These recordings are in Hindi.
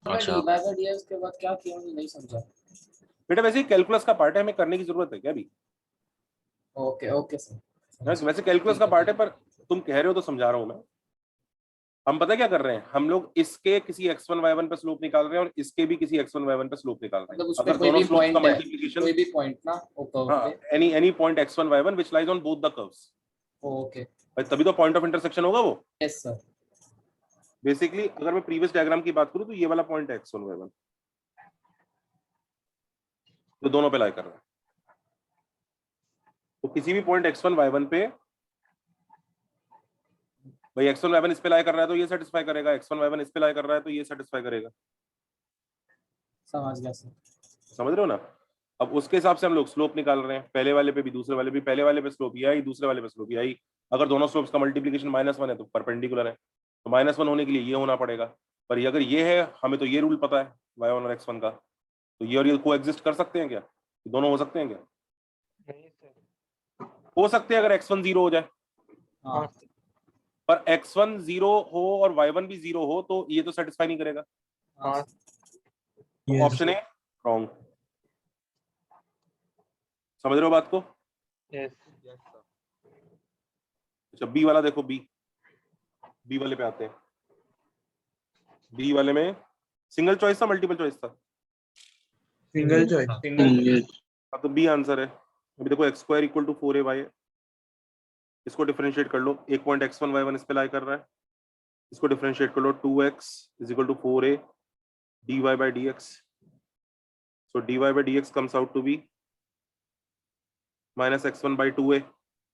अच्छा dx के बाद क्या किया मुझे नहीं समझा। बेटा वैसे कैलकुलस का पार्ट है, हमें करने की जरूरत है क्या अभी? Okay okay sir. वैसे कैलकुलस का पार्ट है, पर तुम कह रहे हो तो समझा रहा हूं मैं। हम पता क्या कर रहे हैं, हम लोग इसके किसी x1 y1 पे स्लोप निकाल रहे हैं और इसके भी किसी x1 y1 पे स्लोप निकाल रहे मतलब हैं। उसपे अगर कोई दोनों भी स्लोप्स का पॉइंट है, मल्टीप्लिकेशन, कोई भी पॉइंट ना वो कर्व हाँ, पे। Any point x1 y1 which lies on both the curves. Okay भाई तभी तो पॉइंट ऑफ इंटरसेक्शन होगा वो। Yes sir. बेसिकली अगर मैं प्रीवियस डायग्राम की बात करूं तो ये वाला पॉइंट है x1 y1, तो दोनों पे लाई कर रहा है। तो किसी भी पॉइंट x1 y1 पे भाई x1 y1 इस पे लाई कर रहा है तो ये सेटिस्फाई करेगा, x1 y1 इस पे लाई कर रहा है तो ये सेटिस्फाई करेगा। समझ गया सर। समझ रहे हो ना? अब उसके हिसाब से हम लोग स्लोप निकाल रहे हैं, पहले वाले पे भी दूसरे वाले भी। पहले वाले पे स्लोप ये आई, दूसरे वाले पे स्लोप ये आई। अगर दोनों स्लोप्स का मल्टीप्लिकेशन -1 है तो परपेंडिकुलर है, तो -1 होने के लिए ये होना पड़ेगा। पर ये अगर ये है, हमें तो ये रूल पता है y1 और x1 का, तो ये और ये कोएग्जिस्ट कर सकते हैं क्या? दोनों हो सकते हैं क्या? नहीं सर। हो सकते हैं अगर x1 0 हो जाए, हाँ पर x1 0 हो और y1 भी 0 हो तो ये तो सेटिस्फाई नहीं करेगा। हाँ तो ऑप्शन ए रॉन्ग। समझ रहे हो बात को? यस अच्छा बी वाला देखो, बी वाले पे आते हैं। बी वाले में सिंगल चॉइस था मल्टीपल चॉइस था? Single choice. हाँ तो बी आंसर है। अभी देखो x² = 4ay है, इसको डिफरेंशिएट कर लो। एक पॉइंट x1 y1 इस पे लाई कर रहा है, इसको डिफरेंशिएट कर लो। 2x = 4a dy/dx। so dy/dx comes out to be -x1/2a,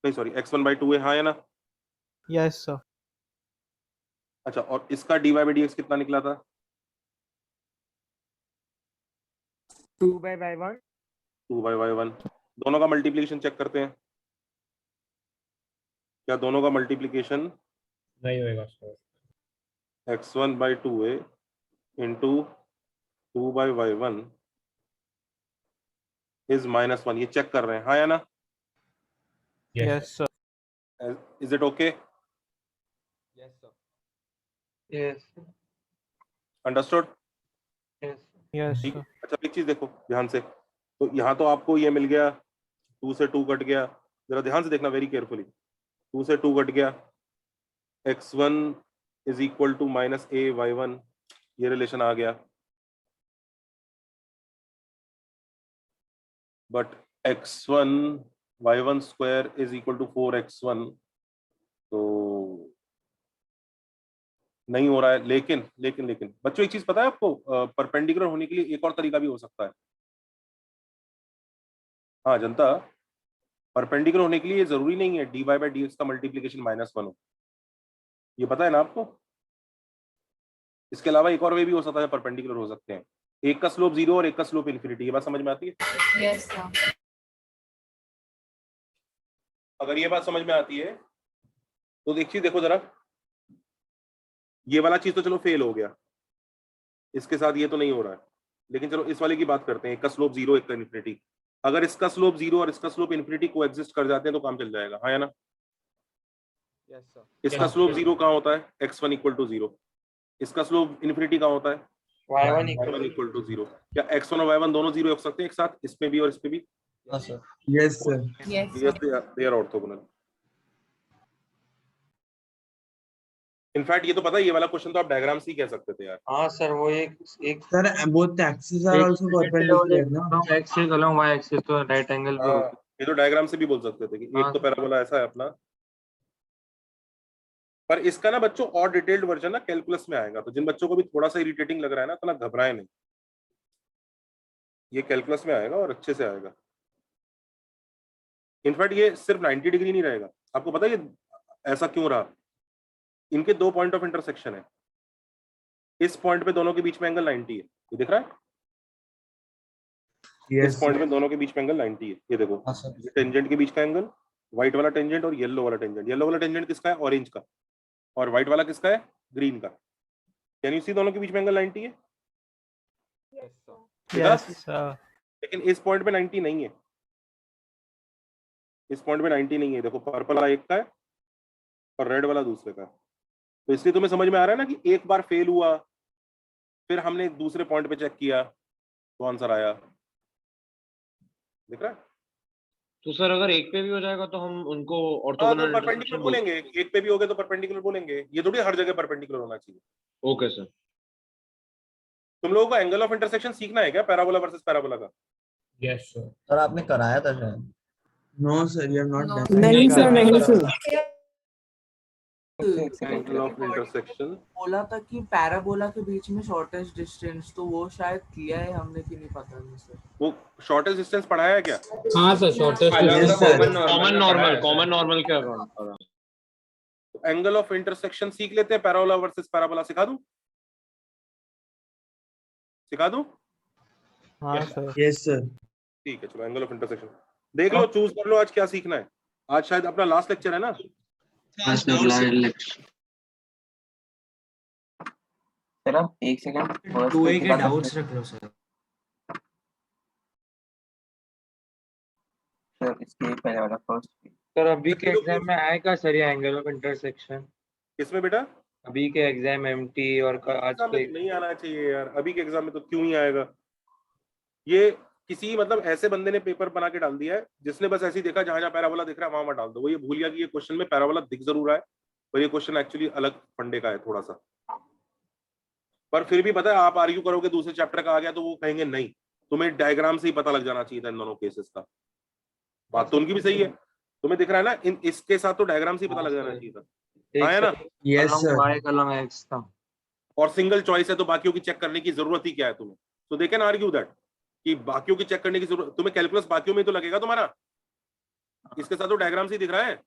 नहीं सॉरी x1/2a, हाँ या ना? Yes sir. अच्छा, और इसका dy/dx कितना निकला था? 2/y1। 2/y1। दोनों का मल्टीप्लिकेशन चेक करते हैं, क्या दोनों का मल्टीप्लिकेशन नहीं होएगा sir. x1/2a into 2/y1 is -1, ये चेक कर रहे हैं, हाँ या ना? Yes sir. Is it okay? Yes sir. Yes understood? Yes yes ठीक। सर। अच्छा एक चीज देखो ध्यान से, तो यहाँ तो आपको ये मिल गया, 2 से 2 कट गया। जरा ध्यान से देखना वेरी केयरफुली, 2 से 2 कट गया, x1 = -a/y1, ये रिलेशन आ गया। बट x1 y1² = 4x1, तो नहीं हो रहा है। लेकिन लेकिन लेकिन बच्चों एक चीज पता है आपको, परपेंडिकुलर होने के लिए एक और तरीका भी हो सकता है। हाँ जनता, परपेंडिकुलर होने के लिए जरूरी नहीं है dy/dx का मल्टीप्लिकेशन -1 हो, ये पता है ना आपको? इसके अलावा एक और वे भी हो सकता है परपेंडिकुलर हो सकते हैं, एक का स्लोप 0 और एक का स्लोप इन्फिनिटी। ये बात समझ में आती है? Yes sir. अगर ये बात समझ में आती है तो एक चीज देखो जरा, ये वाला चीज तो चलो फेल हो गया, इसके साथ ये तो नहीं हो रहा है, लेकिन चलो इस वाले की बात करते हैं। एक का स्लोप 0, एक का इन्फिनिटी। अगर इसका स्लोप 0 और इसका स्लोप इन्फिनिटी को एग्जिस्ट कर जाते हैं तो काम चल जाएगा, हाँ या ना? Yes sir. इसका स्लोप 0 कहाँ होता है? x1 = 0। इसका स्लोप इन्फिनिटी कहाँ होता है? y1 = 0। क्या x1 और y1 दोनों 0 हो सकते हैं एक साथ, इसमें भी और इस पे भी? Yes sir. Yes Yes, they are orthogonal. In fact ये तो पता है, ये वाला क्वेश्चन तो आप डायग्राम से ही कह सकते थे यार। हाँ सर, वो एक Sir, both the axes are also perpendicular, no? Axis along y axis तो राइट एंगल पे होगा। ये तो डायग्राम से भी बोल सकते थे कि हाँ। एक तो पैराबोला ऐसा है अपना, पर इसका ना बच्चों और डिटेल्ड वर्जन ना कैलकुलस में आएगा, तो जिन बच्चों को भी थोड़ा सा इरिटेटिंग लग रहा है ना, तो ना घबराए नहीं, ये कैलकुलस में आएगा और अच्छे से आएगा। इनफैक्ट ये सिर्फ 90 डिग्री नहीं रहेगा। आपको पता है ये ऐसा क्यों रहा? इनके 2 पॉइंट ऑफ इंटरसेक्शन है, इस पॉइंट पे दोनों के बीच में एंगल 90 है, ये दिख रहा है? इस पॉइंट में दोनों के बीच में एंगल 90 है, ये देखो। टेंजेंट के बीच का एंगल, व्हाइट वाला टेंजेंट और येलो वाला टेंजेंट। येलो वाला टेंजेंट किसका है? ऑरेंज का। और व्हाइट वाला किसका है? ग्रीन का। कैन यू सी दोनों के बीच में एंगल 90 है? Yes sir. लेकिन इस पॉइंट पे 90 नहीं है, इस पॉइंट पे 90 नहीं है। देखो पर्पल वाला एक का है और रेड वाला दूसरे का है। तो इसलिए तुम्हें समझ में आ रहा है ना कि एक बार फेल हुआ, फिर हमने एक दूसरे पॉइंट पे चेक किया तो आंसर आया, दिख रहा है? तो सर अगर एक पे भी हो जाएगा तो हम उनको हाँ, तो ऑर्थोगोनल परपेंडिकुलर बोलेंगे, एक पे भी हो गए तो परपेंडिकुलर बोलेंगे, ये थोड़ी हर जगह परपेंडिकुलर होना चाहिए। Okay sir. तुम लोगों को एंगल ऑफ इंटरसेक्शन सीखना है क्या पैराबोला वर्सेस पैराबोला का? Yes sir. सर आपने कराया था शायद। No, sir, you have not done. नहीं सर, नहीं सर। एंगल ऑफ इंटरसेक्शन बोला था कि पैराबोला के बीच में शॉर्टेस्ट डिस्टेंस, तो वो शायद किया है हमने कि नहीं पता नहीं सर। वो शॉर्टेस्ट डिस्टेंस पढ़ाया है क्या? हाँ sir, shortest Yes, sir. Common normal क्या करना? एंगल ऑफ इंटरसेक्शन सीख लेते हैं, पैराबोला वर्सेस पैराबोला सिखा दूं? सिखा दूं? हाँ सर। Yes, sir. ठीक है, चलो एंगल ऑफ इंटरसेक्शन देख लो, चूज कर लो आज क्या सीखना है। आज शायद अपना लास्ट लेक्चर है ना? सर आप एक सेकंड 2A के डाउट्स रख लो सर। सर इसके पहले वाला फर्स्ट। सर अभी के एग्जाम में आएगा सर ये एंगल ऑफ इंटरसेक्शन? किसमें बेटा? अभी के एग्जाम एमटी और आज एग्जाम के में नहीं आना चाहिए यार, अभी के एग्जाम में तो क्यों ही आएगा। ये किसी मतलब ऐसे बंदे ने पेपर बना के डाल दिया है जिसने बस ऐसे ही देखा जहां जहां पैराबोला दिख रहा है वहां वहां डाल दो। वो ये भूल गया कि ये क्वेश्चन में पैराबोला दिख जरूर रहा है, पर ये क्वेश्चन एक्चुअली अलग फंडे का है थोड़ा सा। पर फिर भी पता है, आप आर्ग्यू करोगे दूसरे चैप्टर का आ गया तो वो कहेंगे नहीं, तुम्हें डायग्राम से ही पता लग जाना चाहिए था इन दोनों केसेस का। बात तो उनकी भी सही है, तुम्हें दिख रहा है ना, इसके साथ तो डायग्राम से ही पता लग जाना चाहिए था। हाँ है ना? Yes, sir. कलम एक्स था और सिंगल चॉइस है तो बाकियों की चेक करने की जरूरत ही क्या है तुम्हें? तो दे कैन आर्ग्यू दैट कि बाकियों की चेक करने की जरूरत, तुम्हें कैलकुलस बाकियों में तो लगेगा तुम्हारा, इसके साथ तो डायग्राम से ही दिख रहा है।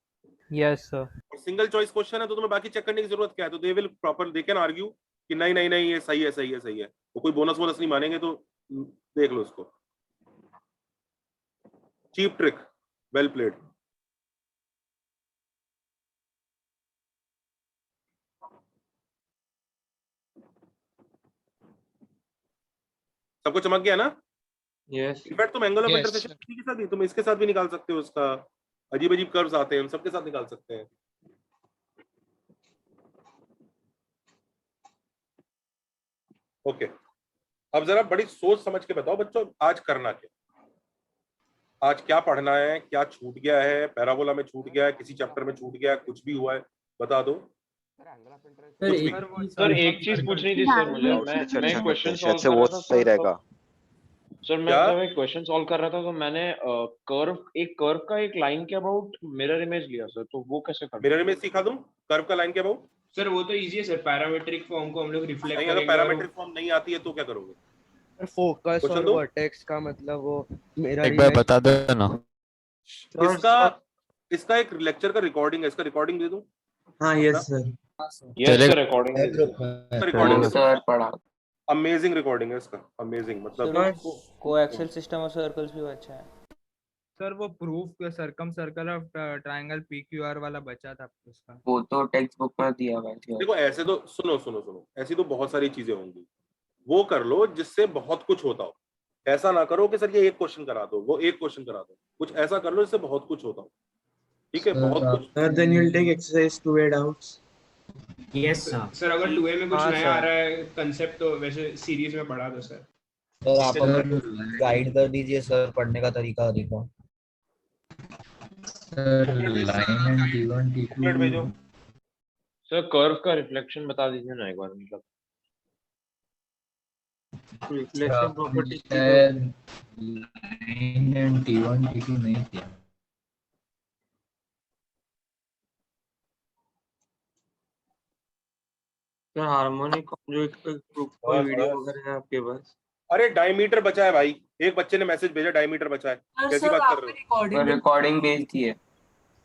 Yes sir. और सिंगल चॉइस क्वेश्चन है तो तुम्हें बाकी चेक करने की जरूरत क्या है? तो they will proper they can argue कि नहीं नहीं नहीं ये सही है सही है सही है। वो कोई बोनस वोनस नहीं मानेंगे, तो देख लो उसको। Cheap trick, well played. सबको चमक गया ना? यस इनफैक्ट तुम एंगल ऑफ इंटरसेक्शन किसी के साथ भी, तुम इसके साथ भी निकाल सकते हो, उसका अजीब अजीब कर्व्स आते हैं, हम सबके साथ निकाल सकते हैं। ओके, अब जरा बड़ी सोच समझ के बताओ बच्चों, आज करना क्या? आज क्या पढ़ना है? क्या छूट गया है? पैराबोला में छूट गया है, किसी चैप्टर में छूट गया है, कुछ भी हुआ है बता दो। सर एक चीज पूछनी थी सर मुझे, मैं क्वेश्चन सॉल्व कर रहा था सही रहेगा सर। मैं जब एक क्वेश्चन सॉल्व कर रहा था तो मैंने कर्व का एक लाइन के अबाउट मिरर इमेज लिया सर, तो वो कैसे करना? मिरर इमेज सिखा दूं? कर्व का लाइन के अबाउट? सर वो तो इजी है सर, पैरामीट्रिक फॉर्म को हम लोग रिफ्लेक्ट नहीं, अगर पैरामीट्रिक फॉर्म नहीं आती है तो क्या करोगे? फोकस Question और दो? वर्टेक्स का मतलब वो मेरा एक बार बता दो ना। इसका एक लेक्चर का रिकॉर्डिंग है, इसका रिकॉर्डिंग दे दूं? हाँ, yes, sir. Yes sir, recording recording sir पढ़ा। अमेजिंग रिकॉर्डिंग है इसका, अमेजिंग। मतलब कोएक्सियल सिस्टम ऑफ सर्कल्स भी अच्छा है सर। वो proof circumcircle of triangle PQR वाला बचा था उसका, वो तो टेक्स्ट बुक में दिया हुआ है। देखो ऐसे तो सुनो सुनो सुनो, ऐसी तो बहुत सारी चीजें होंगी, वो कर लो जिससे बहुत कुछ होता हो। ऐसा ना करो कि सर ये एक क्वेश्चन करा दो, वो एक क्वेश्चन करा दो, कुछ ऐसा कर लो जिससे बहुत कुछ होता हो। ठीक है, बहुत कुछ। Sir, then you'll take exercise 2A doubts. Yes sir. Sir अगर 2A में कुछ हाँ, नया आ सर। रहा है कंसेप्ट तो वैसे सीरीज में पढ़ा दो सर। सर आप गाइड कर दीजिए सर, पढ़ने का तरीका देखो। बुकलेट भेजो। सर कर्व का रिफ्लेक्शन बता दीजिए ना एक बार, मतलब reflection property sir. Harmonic conjugate का प्रूफ कोई वीडियो वगैरह है आपके पास? अरे डायमीटर बचा है भाई, एक बच्चे ने मैसेज भेजा डायमीटर बचा है। कैसी बात कर रहे हो? रिकॉर्डिंग भेज दी है।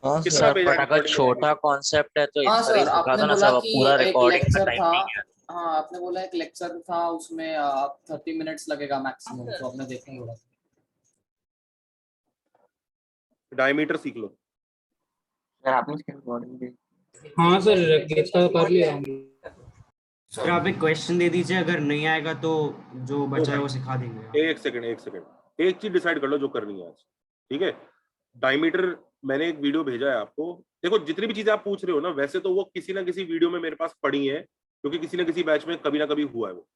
हाँ किसका सर, भेजा? अगर छोटा कॉन्सेप्ट है तो हाँ इस तरह सर, से आपने था ना बोला सब कि पूरा एक रिकॉर्डिंग का लेक्चर टाइम था। नहीं है। हाँ, आपने बोला एक लेक्चर था उसमें 30 मिनट्स लगेगा मैक्सिमम, तो आपने देखना होगा। डायमीटर सीख लो। सर आपने इसकी रिकॉर्डिंग भेज। हाँ सर, इसका कर लिया हमने। सर आप एक क्वेश्चन दे दीजिए, अगर नहीं आएगा तो जो बचा है वो सिखा देंगे। एक सेकंड, एक चीज डिसाइड कर लो जो करनी है आज। ठीक है, डायमीटर मैंने एक वीडियो भेजा है आपको। देखो जितनी भी चीजें आप पूछ रहे हो ना, वैसे तो वो किसी ना किसी वीडियो में मेरे पास पड़ी है, क्योंकि किसी ना किसी बैच में कभी ना कभी हुआ है वो।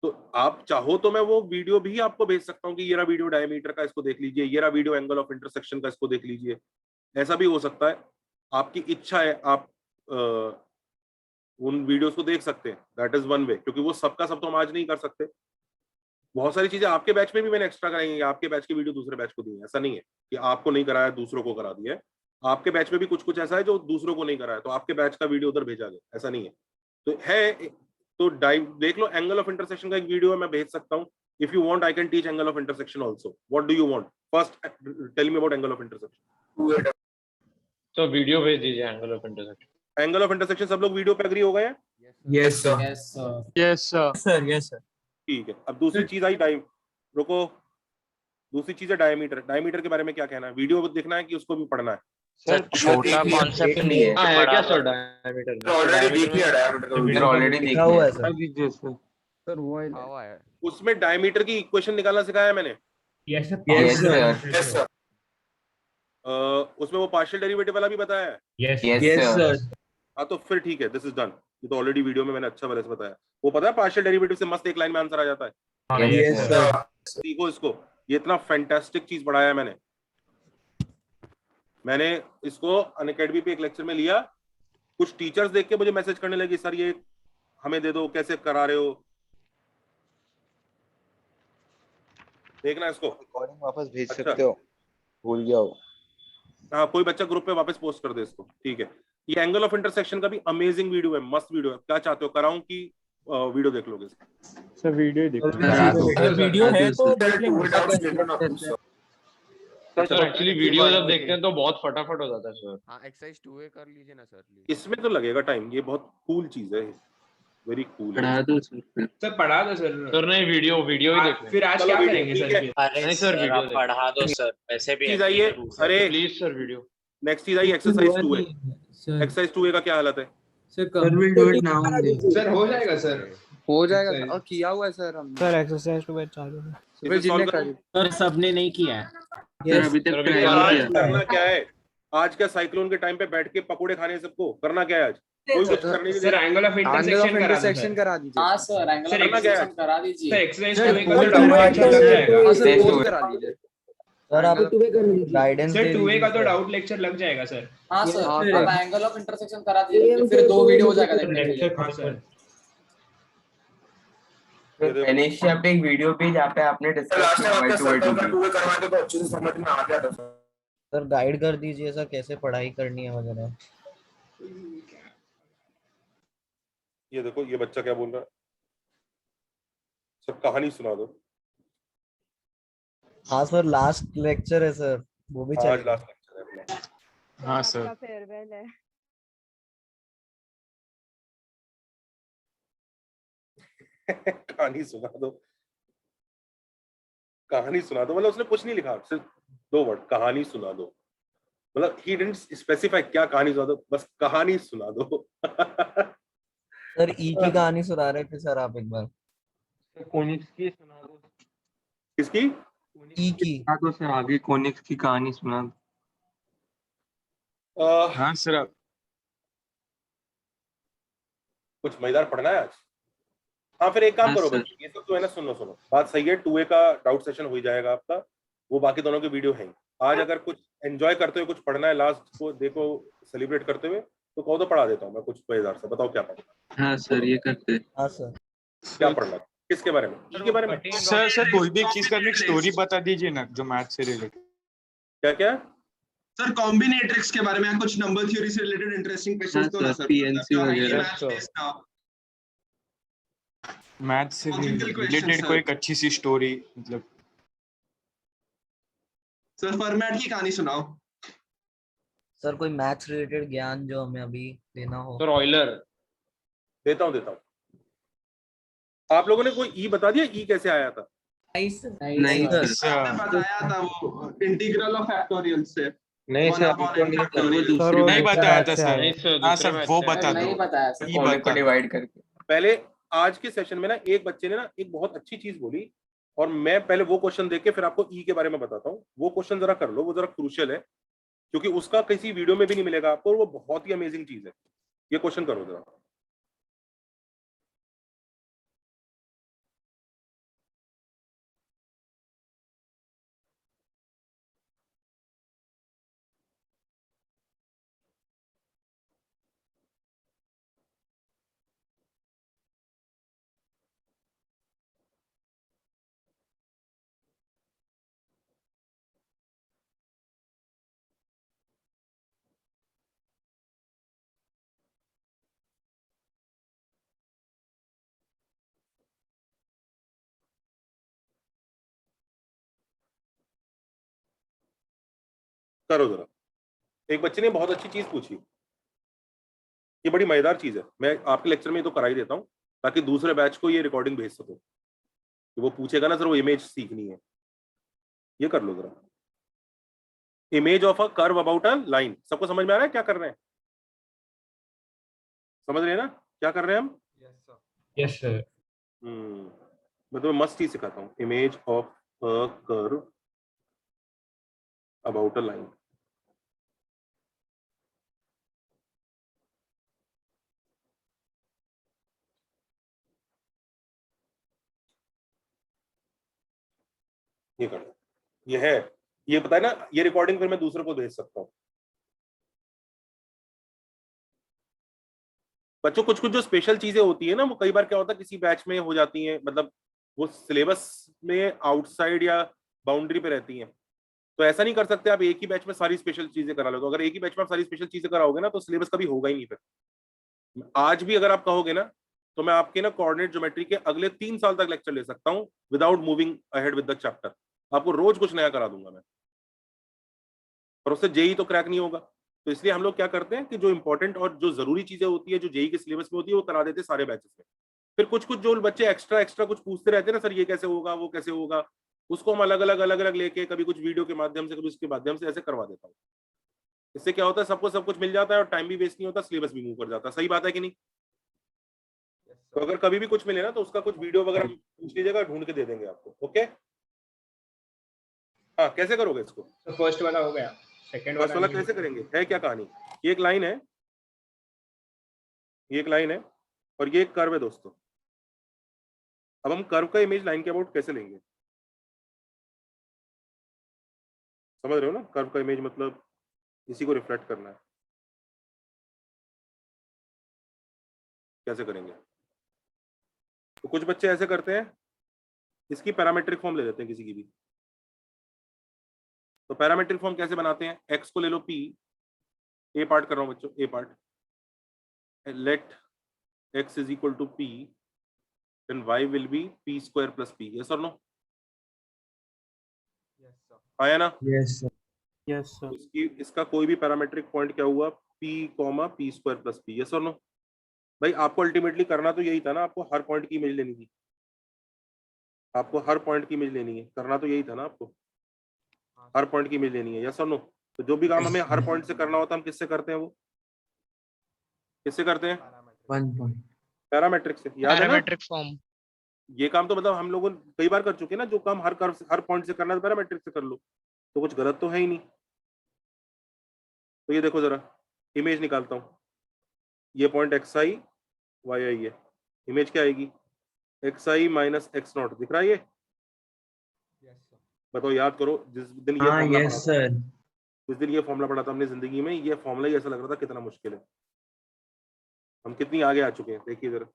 तो आप चाहो तो मैं वो वीडियो भी आपको भेज सकता हूँ कि ये रहा वीडियो डायमीटर का, इसको देख लीजिए, ये रहा वीडियो एंगल ऑफ इंटरसेक्शन का, इसको देख लीजिए। ऐसा भी हो सकता है, आपकी इच्छा है, आप उन वीडियोस को देख सकते हैं। दैट इज वन वे, क्योंकि वो सबका सब तो हम आज नहीं कर सकते। बहुत सारी चीजें आपके बैच में भी मैंने एक्स्ट्रा कराई है, आपके बैच की वीडियो दूसरे बैच को दी है। ऐसा नहीं है कि आपको नहीं कराया दूसरों को करा दिया है। आपके बैच में भी कुछ कुछ ऐसा है जो दूसरों को नहीं कराया, तो आपके बैच का वीडियो उधर भेजा गया, ऐसा नहीं है। तो है तो देख लो, एंगल ऑफ इंटरसेक्शन का एक वीडियो है, मैं भेज सकता हूँ। If you want I can teach angle of intersection also. What do you want? First tell me about angle of intersection. तो वीडियो भेज दीजिए angle of intersection. Angle of intersection सब लोग वीडियो पे एग्री हो गए हैं? Yes sir. Yes sir. Yes sir. ठीक है। अब दूसरी चीज आई रुको, दूसरी चीज है डायमीटर। डायमीटर के बारे में क्या कहना है? वीडियो देखना है कि उसको भी पढ़ना है? सर छोटा कॉन्सेप्ट नहीं है हाँ, है क्या बड़ा सर डायमीटर? ऑलरेडी देख लिया डायमीटर, ऑलरेडी देख हुआ है सर। सर वो है उसमें डायमीटर की इक्वेशन निकालना सिखाया है मैंने। Yes sir. उसमें वो पार्शियल डेरिवेटिव वाला भी बताया है। Yes sir. हाँ तो फिर ठीक है, दिस इज डन। ये तो ऑलरेडी वीडियो में मैंने अच्छा वाले से बताया। वो पता है पार्शियल डेरिवेटिव से मस्त एक लाइन में आंसर आ जाता है। Yes sir. सीखो इसको, ये इतना फैंटास्टिक चीज पढ़ाया है मैंने इसको अनअकैडमी पे एक लेक्चर में लिया। कुछ टीचर्स देख के मुझे मैसेज करने लगे, सर ये हमें दे दो, कैसे करा रहे हो। देखना इसको, रिकॉर्डिंग वापस भेज अच्छा। सकते हो, भूल गया हो। हाँ, कोई बच्चा ग्रुप पे वापस पोस्ट कर दे इसको, ठीक है। ये एंगल ऑफ इंटरसेक्शन का भी अमेजिंग वीडियो है, मस्त वीडियो है। क्या चाहते हो कराऊं कि वीडियो देख लोगे? सर वीडियो देखो। वीडियो है तो देख लेंगे। सर एक्चुअली वीडियो जब देखते हैं तो बहुत फटाफट हो जाता है सर। हाँ एक्सरसाइज 2A कर लीजिए ना सर। इसमें तो लगेगा टाइम, ये बहुत कूल चीज है, वेरी कूल। सर पढ़ा दो सर। सर नहीं, वीडियो ही देखना। फिर आज चलो क्या वीडियो, करेंगे ठीक सर? है। फिर अरे नहीं सर, सर वीडियो आप पढ़ा दो सर, वैसे भी चीज आई है। अरे प्लीज सर वीडियो। नेक्स्ट चीज आई एक्सरसाइज 2A। एक्सरसाइज 2A का क्या हालत है? Sir will do it now only. Sir हो जाएगा सर। हो जाएगा सर, और किया हुआ है सर हमने। सर एक्सरसाइज टू बैच चालू है। फिर जिन्ने कर सर सबने नहीं किया है। यस सर अभी तो आज करना क्या है? आज क्या साइक्लोन के टाइम पे बैठ के पकोड़े खाने सबको? करना क्या है आज? कोई कुछ करने नहीं sir they. Angle of intersection करा दीजिए। हाँ sir, angle sir, of intersection करा दीजिए। सर एक्सरसाइज 2A का तो डाउट लेक्चर लग जाएगा। हाँ सर पोस्ट करा दीजिए। सर आप गाइडेंस सर 2A का तो डाउट लेक्चर लग जाएगा सर। हाँ सर, आप एंगल ऑफ इंटरसेक्शन करा दीजिए, फिर 2 वीडियो हो जाएगा देखने के लिए। हाँ सर। इनिशिया पे एक वीडियो भी जहाँ पे आपने डिस्कस सर गाइड कर दीजिए सर, कैसे पढ़ाई करनी है वगैरह। ये देखो, ये बच्चा क्या बोल रहा है। सब कहानी सुना दो। हाँ सर, लास्ट लेक्चर है सर, वो भी आज चलेगा। लास्ट लेक्चर है अपना। हाँ सर। फेयरवेल है। कहानी सुना दो, कहानी सुना दो। मतलब उसने कुछ नहीं लिखा, सिर्फ 2 वर्ड, कहानी सुना दो। मतलब ही डिडंट स्पेसिफाई क्या कहानी सुना दो, बस कहानी सुना दो। सर ई की कहानी सुना रहे थे सर आप एक बार। कोनिक्स की सुना दो। किसकी? ई की। हाँ तो सर आगे कोनिक्स की कहानी सुना दो। हाँ सर। कुछ मजेदार पढ़ना है आज? हाँ फिर एक काम हाँ, करो सर। बच्चों, ये सब तो है ना, सुनो बात सही है। 2A का डाउट सेशन हो ही जाएगा आपका, वो बाकी दोनों के वीडियो हैं। आज अगर कुछ एंजॉय करते हुए कुछ पढ़ना है, लास्ट को देखो सेलिब्रेट करते हुए, तो कहो तो पढ़ा देता हूँ मैं कुछ मजेदार सा। बताओ क्या पढ़ना? हाँ सर ये करते। हाँ सर। क्या पढ़ना? किसके बारे में? किसके बारे में? सर कोई भी एक चीज का एक स्टोरी बता दीजिए ना जो मैथ से रिलेटेड। क्या क्या? सर कॉम्बिनेट्रिक्स के बारे में कुछ नंबर थ्योरी से रिलेटेड इंटरेस्टिंग क्वेश्चंस तो ना सर, पीएनसी वगैरह मैथ से Logical questions, रिलेटेड sir. कोई एक अच्छी सी स्टोरी, मतलब सर फॉर्मेट की कहानी सुनाओ। सर कोई मैथ्स रिलेटेड ज्ञान जो हमें अभी देना हो। Sir Euler. देता हूँ। आप लोगों ने कोई ई बता दिया? ई कैसे आया था? नहीं सर आपने बताया था वो इंटीग्रल ऑफ फैक्टोरियल से। नहीं सर सर नहीं बताया था सर। नहीं सर, हाँ दूसरे सर मैथ वो से। बता नहीं दो। बताया सर। ई बता डिवाइड करके। पहले आज के सेशन में ना एक बच्चे ने ना एक बहुत अच्छी चीज बोली, और मैं पहले वो क्वेश्चन देख के फिर आपको ई के बारे में बताता हूँ। वो क्वेश्चन जरा कर लो, वो जरा क्रूशियल है, क्योंकि उसका किसी वीडियो में भी नहीं मिलेगा आपको, और वो बहुत ही अमेजिंग चीज है। ये क्वेश्चन करो जरा। करो जरा। एक बच्चे ने बहुत अच्छी चीज पूछी, ये बड़ी मजेदार चीज है, मैं आपके लेक्चर में तो करा ही देता हूँ ताकि दूसरे बैच को ये रिकॉर्डिंग भेज सको। वो पूछेगा ना सर वो इमेज सीखनी है, ये कर लो जरा। Image of a curve about a line, सबको समझ में आ रहा है क्या कर रहे हैं? समझ रहे हैं ना क्या कर रहे हैं हम? Yes sir. मैं तुम्हें मस्त चीज सिखाता हूँ। Image of a curve about a line. ये कर लो, ये है, ये पता है ना, ये रिकॉर्डिंग फिर मैं दूसरे को भेज सकता हूँ। बच्चों कुछ कुछ जो स्पेशल चीजें होती है ना, वो कई बार क्या होता है किसी बैच में हो जाती हैं, मतलब वो सिलेबस में आउटसाइड या बाउंड्री पे रहती हैं, तो ऐसा नहीं कर सकते आप एक ही बैच में सारी स्पेशल चीजें करा लो। तो अगर एक ही बैच में आप सारी स्पेशल चीजें कराओगे ना तो सिलेबस कभी होगा ही नहीं। फिर आज भी अगर आप कहोगे ना तो मैं आपके ना कोऑर्डिनेट ज्योमेट्री के अगले 3 साल तक लेक्चर ले सकता हूँ without moving ahead with the chapter. आपको रोज कुछ नया करा दूंगा मैं, पर उससे जेई तो क्रैक नहीं होगा। तो इसलिए हम लोग क्या करते हैं कि जो इंपॉर्टेंट और जो जरूरी चीजें होती है जो जेई के सिलेबस में होती है वो करा देते हैं सारे बैचेस में। फिर कुछ कुछ जो बच्चे एक्स्ट्रा कुछ पूछते रहते हैं ना, सर ये कैसे होगा वो कैसे होगा, उसको हम अलग अलग लेके कभी कुछ वीडियो के माध्यम से कभी उसके माध्यम से ऐसे करवा देता हूँ। इससे क्या होता है सबको सब कुछ मिल जाता है और टाइम भी वेस्ट नहीं होता, सिलेबस भी मूव कर जाता है। सही बात है कि नहीं? तो अगर कभी भी कुछ मिले ना तो उसका कुछ वीडियो वगैरह पूछ लीजिएगा, ढूंढ के दे देंगे आपको। ओके हाँ, कैसे करोगे इसको? तो फर्स्ट वाला हो गया, सेकंड फर्स्ट वाला कैसे करेंगे? है क्या कहानी? ये एक लाइन है, ये एक लाइन है और ये एक कर्व है दोस्तों। अब हम कर्व का इमेज लाइन के अबाउट कैसे लेंगे? समझ रहे हो ना? कर्व का इमेज मतलब इसी को रिफ्लेक्ट करना है। कैसे करेंगे? तो कुछ बच्चे ऐसे करते हैं, इसकी पैरामेट्रिक फॉर्म ले लेते हैं किसी की भी। तो पैरामेट्रिक फॉर्म कैसे बनाते हैं? एक्स को ले लो p, ए पार्ट कर रहा हूं बच्चों, A part, let x is equal to p, then y will be p square plus p। Yes और नो? आया ना? Yes sir. Yes sir. इसका कोई भी पैरामेट्रिक पॉइंट क्या हुआ? p, p square plus p। Yes और नो? भाई आपको अल्टीमेटली करना तो यही था ना, आपको हर पॉइंट की इमेज लेनी थी, आपको हर पॉइंट की इमेज लेनी है, करना तो यही था ना आपको, हर पॉइंट की इमेज लेनी है। यस और नो? तो जो भी काम हमें हर पॉइंट से करना होता है हम किससे करते हैं? वो किससे करते हैं? पैरामेट्रिक से। याद है ना? Parametric form. ये काम तो मतलब हम लोगों कई बार कर चुके हैं ना, जो काम हर कर्व हर पॉइंट से करना है पैरामेट्रिक से कर लो, तो कुछ गलत तो है ही नहीं। तो ये देखो जरा, इमेज निकालता हूँ, ये पॉइंट xi yi है, इमेज क्या आएगी? xi minus x not. दिख रहा है ये? बताओ, याद करो जिस दिन ये फॉर्मूला पढ़ा था, जिस दिन ये फॉर्मूला पढ़ा था हमने जिंदगी में, ये फॉर्मूला ही ऐसा लग रहा था कितना मुश्किल है, हम कितनी आगे आ चुके हैं देखिए जरा।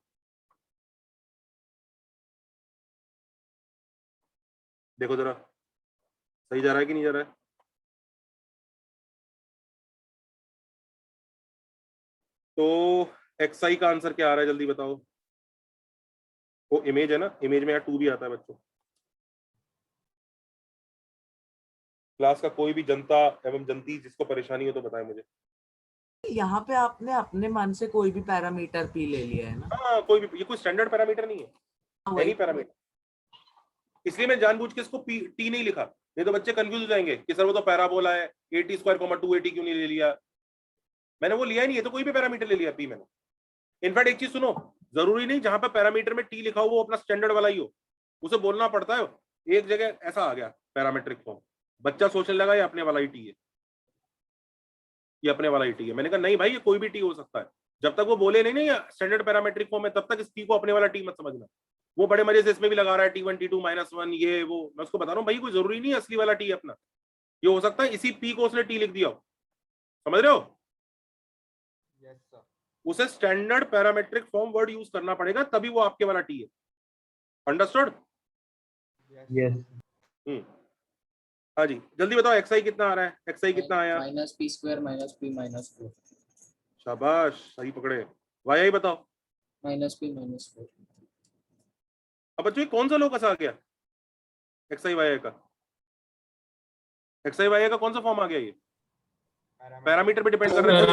देखो जरा, सही जा रहा है कि नहीं जा रहा है? तो xi का आंसर क्या आ रहा है जल्दी बताओ? वो इमेज है ना, इमेज में यहाँ 2 भी आता है बच्चों। क्लास का कोई भी जनता एवं जनती जिसको परेशानी हो तो बताएं मुझे। यहाँ पे आपने अपने मन से कोई भी पैरामीटर पी ले लिया है ना? हाँ, कोई भी, ये कोई स्टैंडर्ड पैरामीटर नहीं है, एनी पैरामीटर। इसलिए मैं जानबूझ के इसको टी नहीं लिखा, नहीं तो बच्चे कंफ्यूज हो जाएंगे कि सर वो तो पैराबोला है, 80 स्क्वायर 280 क्यों नहीं ले लिया? मैंने वो लिया ही नहीं है, तो कोई भी पैरामीटर ले लिया पी मैंने। इनफैक्ट एक चीज सुनो, जरूरी नहीं जहां पर पैरामीटर में टी लिखा हो वो अपना स्टैंडर्ड वाला ही हो, उसे बोलना पड़ता है। एक जगह ऐसा आ गया पैरामीट्रिक फॉर्म, बच्चा सोचने लगा ये अपने वाला ही टी है, ये अपने वाला ही टी है। मैंने कहा नहीं भाई, ये कोई भी टी हो सकता है, जब तक वो बोले नहीं स्टैंडर्ड पैरामीट्रिक फॉर्म है तब तक इस टी को अपने वाला टी मत समझना। वो बड़े मजे से इसमें भी लगा रहा है T1 T2 -1 ये वो, मैं उसको बता रहा हूँ भाई कोई जरूरी नहीं है असली वाला टी अपना, ये हो सकता है इसी पी को उसने टी लिख दिया हो, समझ रहे हो? उसे standard parametric form word use करना पड़ेगा तभी वो आपके वाला टी है। अंडरस्टूड? यस। हाँ जी, जल्दी बताओ xi कितना आ रहा है? xi कितना आया? -p square -p -4। शाबाश, सही पकड़े। yi बताओ? -p -4। अब बच्चों ये कौन सा लोकस आ गया xi yi का? xi yi का कौन सा फॉर्म आ गया? ये पैरामीटर पे डिपेंड कर रहा है।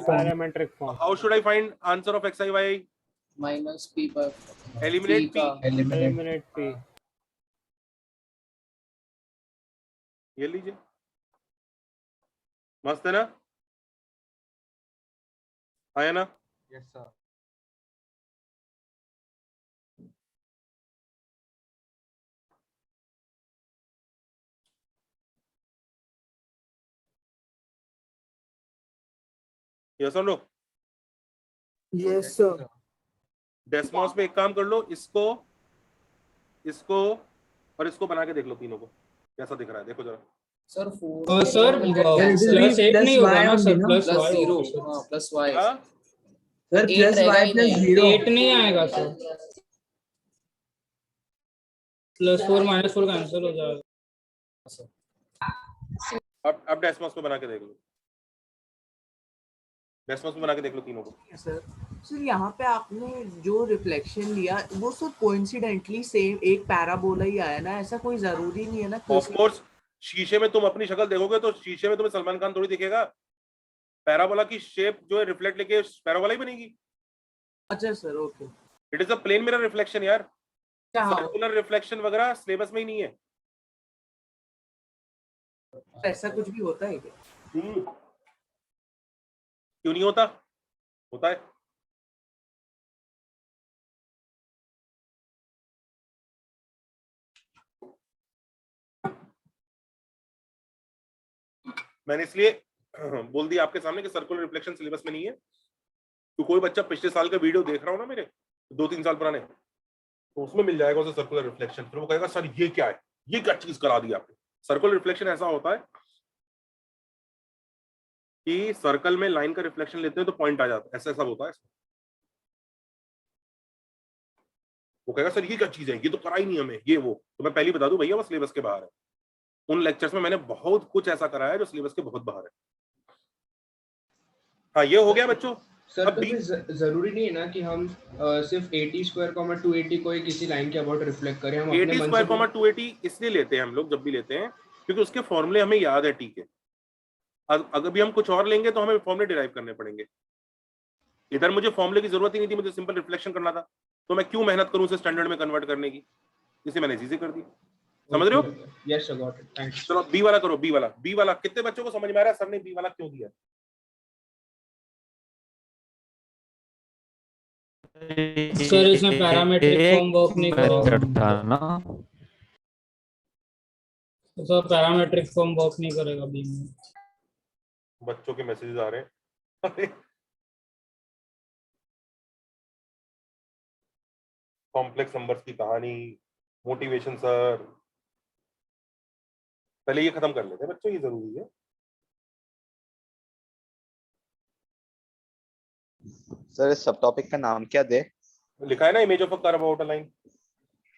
Parametric form how should I find answer of xi y? Minus P पर एलिमिनेट p। Eliminate p। ये लीजिए, मस्त है ना, आया ना? Yes sir. यस और नो? Yes sir. डेस्मोस में एक काम कर लो, इसको इसको और इसको बना के देख लो, तीनों को कैसा दिख रहा है, देखो जरा। सर सर प्लस एट नहीं होगा ना sir, plus zero plus Y हाँ? Sir plus Y plus zero 8 नहीं आएगा सर, +4 -4 का आंसर हो जाएगा। अब डेस्मोस पे बना के देख लो, डेस्मोस में बना के देख लो तीनों को। सर यहाँ पे आपने जो रिफ्लेक्शन लिया वो सर कोइंसिडेंटली सेम एक पैराबोला ही आया ना, ऐसा कोई जरूरी नहीं है ना। ऑफ कोर्स शीशे में तुम अपनी शक्ल देखोगे तो शीशे में तुम्हें सलमान खान थोड़ी दिखेगा, पैराबोला की शेप जो है रिफ्लेक्ट लेके पैराबोला ही बनेगी। अच्छा sir, okay. It is a plane mirror reflection यार, क्या सर्कुलर रिफ्लेक्शन वगैरह सिलेबस में ही नहीं है। ऐसा कुछ भी होता है क्या? क्यों नहीं होता? होता है। मैंने इसलिए बोल दिया आपके सामने कि सर्कुलर रिफ्लेक्शन सिलेबस में नहीं है, तो कोई बच्चा पिछले साल का वीडियो देख रहा हो ना मेरे 2-3 साल पुराने, तो उसमें मिल जाएगा उसे सर्कुलर रिफ्लेक्शन, फिर वो कहेगा सर ये क्या है, ये क्या चीज करा दी आपने। सर्कुलर रिफ्लेक्शन ऐसा होता है कि सर्कल में लाइन का रिफ्लेक्शन लेते हैं तो पॉइंट आ जाता है, ऐसा ऐसा होता है। वो कहेगा सर ये क्या चीज है, ये तो करा ही नहीं हमें, ये वो। तो मैं पहले बता दूं भैया वो सिलेबस के बाहर है। उन लेक्चर्स में मैंने बहुत कुछ ऐसा कराया है जो सिलेबस के बहुत बाहर है। हाँ ये हो गया बच्चों। सर अब कभी जरूरी नहीं है ना कि हम सिर्फ 80² 280 को ही किसी लाइन के अबाउट रिफ्लेक्ट करें, हम अपने मन से 80² 280 इसलिए लेते हैं हम लोग जब भी लेते हैं क्योंकि उसके फॉर्मूले हमें याद है, ठीक है। अगर भी हम कुछ और लेंगे तो हमें फॉर्मूले डिराइव करने पड़ेंगे। इधर मुझे फॉर्मूले की जरूरत ही नहीं थी, मुझे सिंपल रिफ्लेक्शन करना था, तो मैं क्यों मेहनत करूं उसे स्टैंडर्ड में कन्वर्ट करने की, इसे मैंने चीजें कर दी। समझ रहे हो? Yes sir, got it, thanks. चलो बी वाला करो, बी वाला कितने बच्चों को समझ में आ रहा है सर ने बी वाला क्यों दिया? सर इसमें पैरामीट्रिक फॉर्म वर्क नहीं करेगा ना, सर पैरामीट्रिक फॉर्म वर्क नहीं करेगा बी में। बच्चों के मैसेजेस आ रहे हैं कॉम्प्लेक्स नंबर्स की कहानी, मोटिवेशन सर, पहले ये खत्म कर लेते हैं बच्चों, ये जरूरी है। सर इस सब टॉपिक का नाम क्या दे? लिखा है ना image of a curve out a line.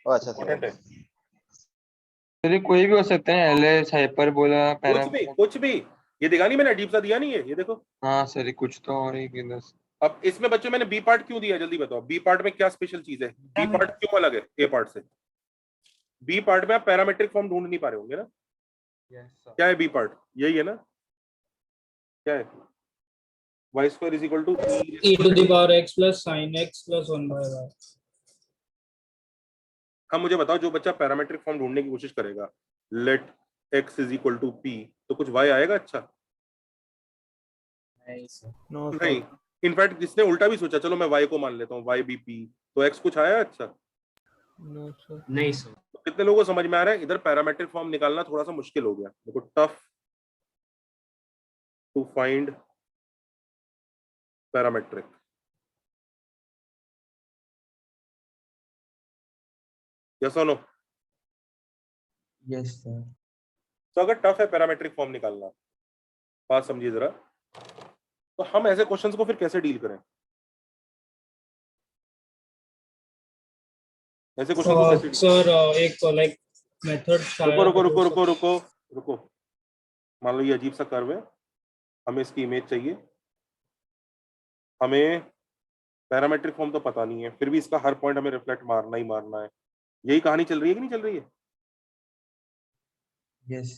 अच्छा सर, सर कोई भी हो सकता है, एलएस हाइपरबोला कुछ भी ये दिखा नहीं मैंने, अजीब सा दिया नहीं है ये देखो। हाँ सर कुछ तो और ही किधर। अब इसमें बच्चों मैंने बी पार्ट क्यों दिया, जल्दी बताओ, बी पार्ट में क्या स्पेशल चीज है, बी पार्ट क्यों अलग है ए पार्ट से? बी पार्ट में आप पैरामेट्रिक फॉर्म ढूंढ नहीं पा रहे होंगे ना। क्या है बी पार्ट? यही है ना, क्या है? y square is equal to e⁻x + sin x + 1/y। हम मुझे बताओ जो बच्चा पैरामेट्रिक फॉर्म ढूंढने की कोशिश करेगा, late x is equal to p, तो कुछ y आएगा अच्छा? नहीं। इनफैक्ट जिसने उल्टा भी सोचा, चलो मैं y को मान लेता हूँ, y भी p, तो x कुछ आया अच्छा? नहीं सर। तो कितने लोगों को समझ में आ रहा है इधर पैरामेट्रिक फॉर्म निकालना थोड़ा सा मुश्किल हो गया, देखो tough to find parametric. Yes और नो? Yes sir. तो अगर टफ है पैरामेट्रिक फॉर्म निकालना, बात समझिए जरा, तो हम ऐसे क्वेश्चंस को फिर कैसे डील करें? ऐसे क्वेश्चन को कैसे सर एक लाइक मेथड रुको। मान लो ये अजीब सा कर्व है, हमें इसकी इमेज चाहिए, हमें पैरामेट्रिक फॉर्म तो पता नहीं है, फिर भी इसका हर पॉइंट हमें रिफ्लेक्ट मारना ही मारना है। यही कहानी चल रही है कि नहीं चल रही है? यस।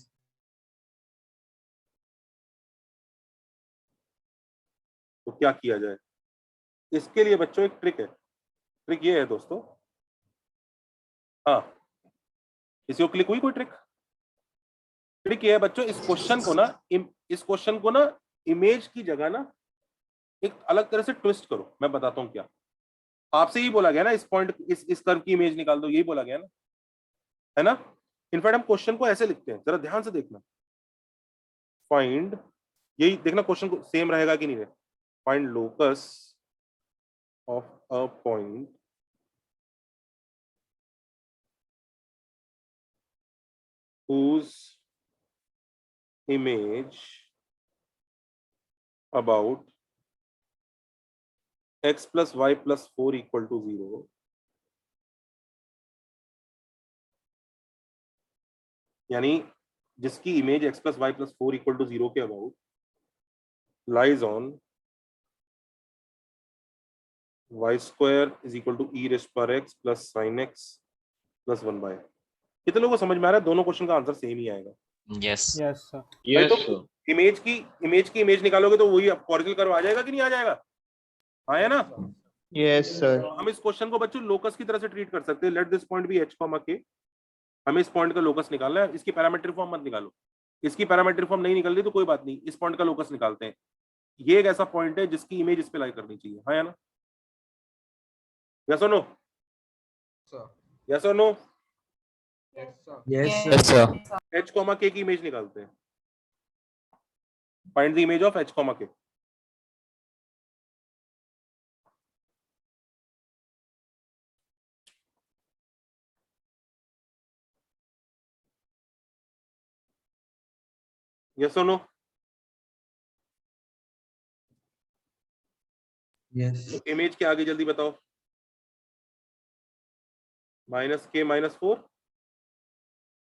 तो क्या किया जाए? इसके लिए बच्चों एक ट्रिक है। ट्रिक ये है दोस्तों, हाँ किसी को क्लिक हुई कोई ट्रिक? ट्रिक ये है बच्चों, इस क्वेश्चन को ना इमेज की जगह ना एक अलग तरह से ट्विस्ट करो। मैं बताता हूँ क्या। आपसे ही बोला गया ना, इस पॉइंट इस कर्व की इमेज निकाल दो, यही बोला गया ना, है ना? इनफैक्ट हम क्वेश्चन को ऐसे लिखते हैं, जरा ध्यान से देखना। फाइंड, यही देखना क्वेश्चन को सेम रहेगा कि नहीं रहेगा। Find locus of a point whose image about x plus y plus 4 equal to 0 यानी जिसकी image x plus y plus 4 equal to 0 के about lies on y square is equal to e raised per x plus sin x plus 1 by। कितने लोगों को समझ में आ रहा है? दोनों क्वेश्चन का आंसर सेम ही आएगा। Yes sir. तो इमेज की इमेज निकालोगे तो वही ऑरिजिनल कर्व आ जाएगा कि नहीं आ जाएगा? आया ना? Yes sir. हम इस क्वेश्चन को बच्चों लोकस की तरह से ट्रीट कर सकते हैं। Let this point be h, k। हमें इस पॉइंट का लोकस निकालना है। इसकी पैरामीट्रिक फॉर्म मत निकालो। इसकी पैरामीट्रिक फॉर्म नहीं निकल रही तो कोई बात नहीं, इस पॉइंट का लोकस निकालते हैं। ये एक ऐसा पॉइंट है जिसकी इमेज इस पे लाई करनी चाहिए। हाँ या ना? यस और नो? यस और no? Yes sir. h, k की इमेज निकालते हैं। Find the image of h, k। Yes और नो? यस। इमेज के आगे जल्दी बताओ। -k -4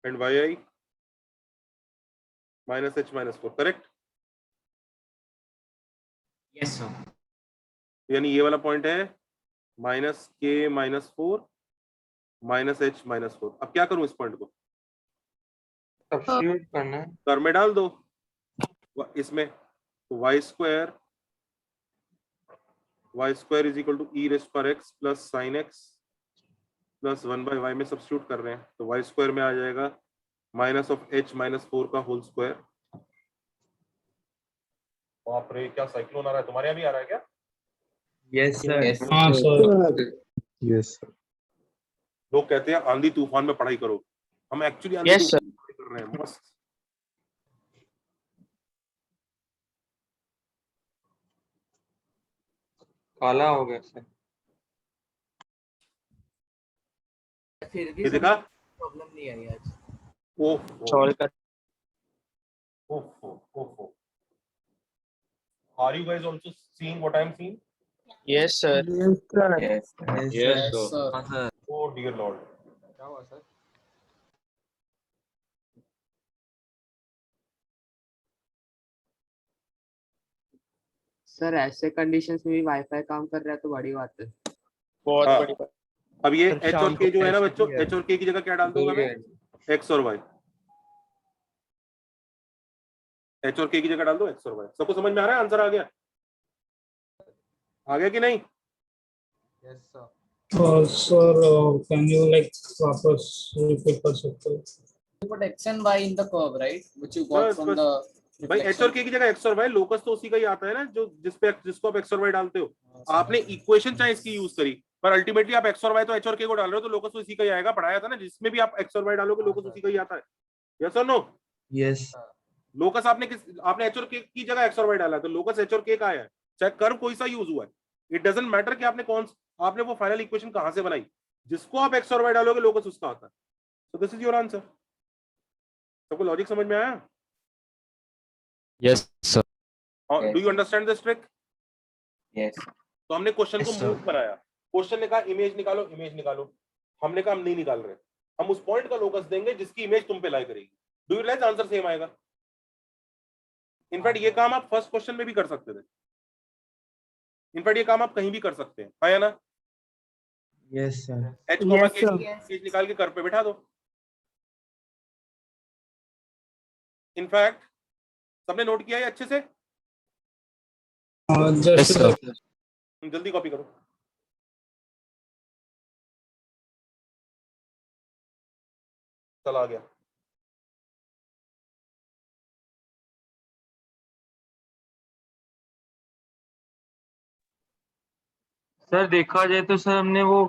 and yi -h -4, correct? Yes sir. यानी ये वाला पॉइंट है -k -4 -h -4। अब क्या करूं इस पॉइंट को? सब्स्टिट्यूट करना है। कर्व में डाल दो इसमें। y square is equal to e raise पर x plus sin x plus 1 by y में सब्स्टिट्यूट कर रहे हैं तो y स्क्वायर में आ जाएगा -h -4 का होल स्क्वायर। बाप रे, क्या साइक्लोन आ रहा है? तुम्हारे यहाँ भी आ रहा है क्या? Yes sir. हाँ सर। Yes sir. लोग कहते हैं आंधी तूफान में पढ़ाई करो, हम एक्चुअली आंधी तूफान में पढ़ाई कर रहे हैं। मस्त। काला हो गया सर। फिर भी ये देखा? प्रॉब्लम नहीं आई आज। सॉल्व कर। Are you guys also seeing what I am seeing? Yes sir. Yes sir. Oh dear Lord. क्या हुआ सर? सर ऐसे कंडीशंस में भी वाईफाई काम कर रहा है तो बड़ी बात है। बहुत हाँ। बड़ी बात। अब ये सर, h और शाम k को जो है ना टेस्ट बच्चों, भी है। h और k की जगह क्या डाल दूंगा मैं? x और y। h और k की जगह डाल दो x और y। सबको समझ में आ रहा है? आंसर आ गया? आ गया कि नहीं? Yes sir. Sir can you like वापस रिपीट कर सकते हो? put x and y in the curve, right? Which you got बस, from बस। the भाई h और k की जगह x और y, लोकस तो उसी का ही आता है ना जो जिसको आप x और y डालते हो। आपने इक्वेशन चाहे इसकी यूज करी पर अल्टीमेटली आप x और y तो h और k को डाल रहे हो तो लोकस तो इसी का ही आएगा। पढ़ाया था ना, जिसमें भी आप x और y डालोगे लोकस उसी का ही आता है। यस और नो? यस। लोकस आपने h और k की जगह x और y डाला है तो लोकस h और k का आया है, चाहे कर्व कोई सा यूज हुआ है। इट डजंट मैटर कि आपने वो फाइनल इक्वेशन कहां से बनाई, जिसको आप x और y डालोगे लोकस उसका आता है। So this is your answer. सबको लॉजिक समझ में आया? Yes sir. Do you understand this trick? Yes. तो हमने क्वेश्चन को Yes, sir. मूव बनाया। क्वेश्चन ने कहा इमेज निकालो, इमेज निकालो। हमने कहा हम नहीं निकाल रहे, हम उस पॉइंट का लोकस देंगे जिसकी इमेज तुम पे लाई करेगी। Do you realize answer same आएगा? इनफैक्ट ये काम आप फर्स्ट क्वेश्चन में भी कर सकते थे। इनफैक्ट ये काम आप कहीं भी कर सकते हैं। हाँ या ना? Yes sir. h comma k image निकाल के कर्व पे बिठा दो। इनफैक्ट सबने नोट किया है अच्छे से? Just जल्दी कॉपी करो। चल आ गया। सर देखा जाए तो सर हमने वो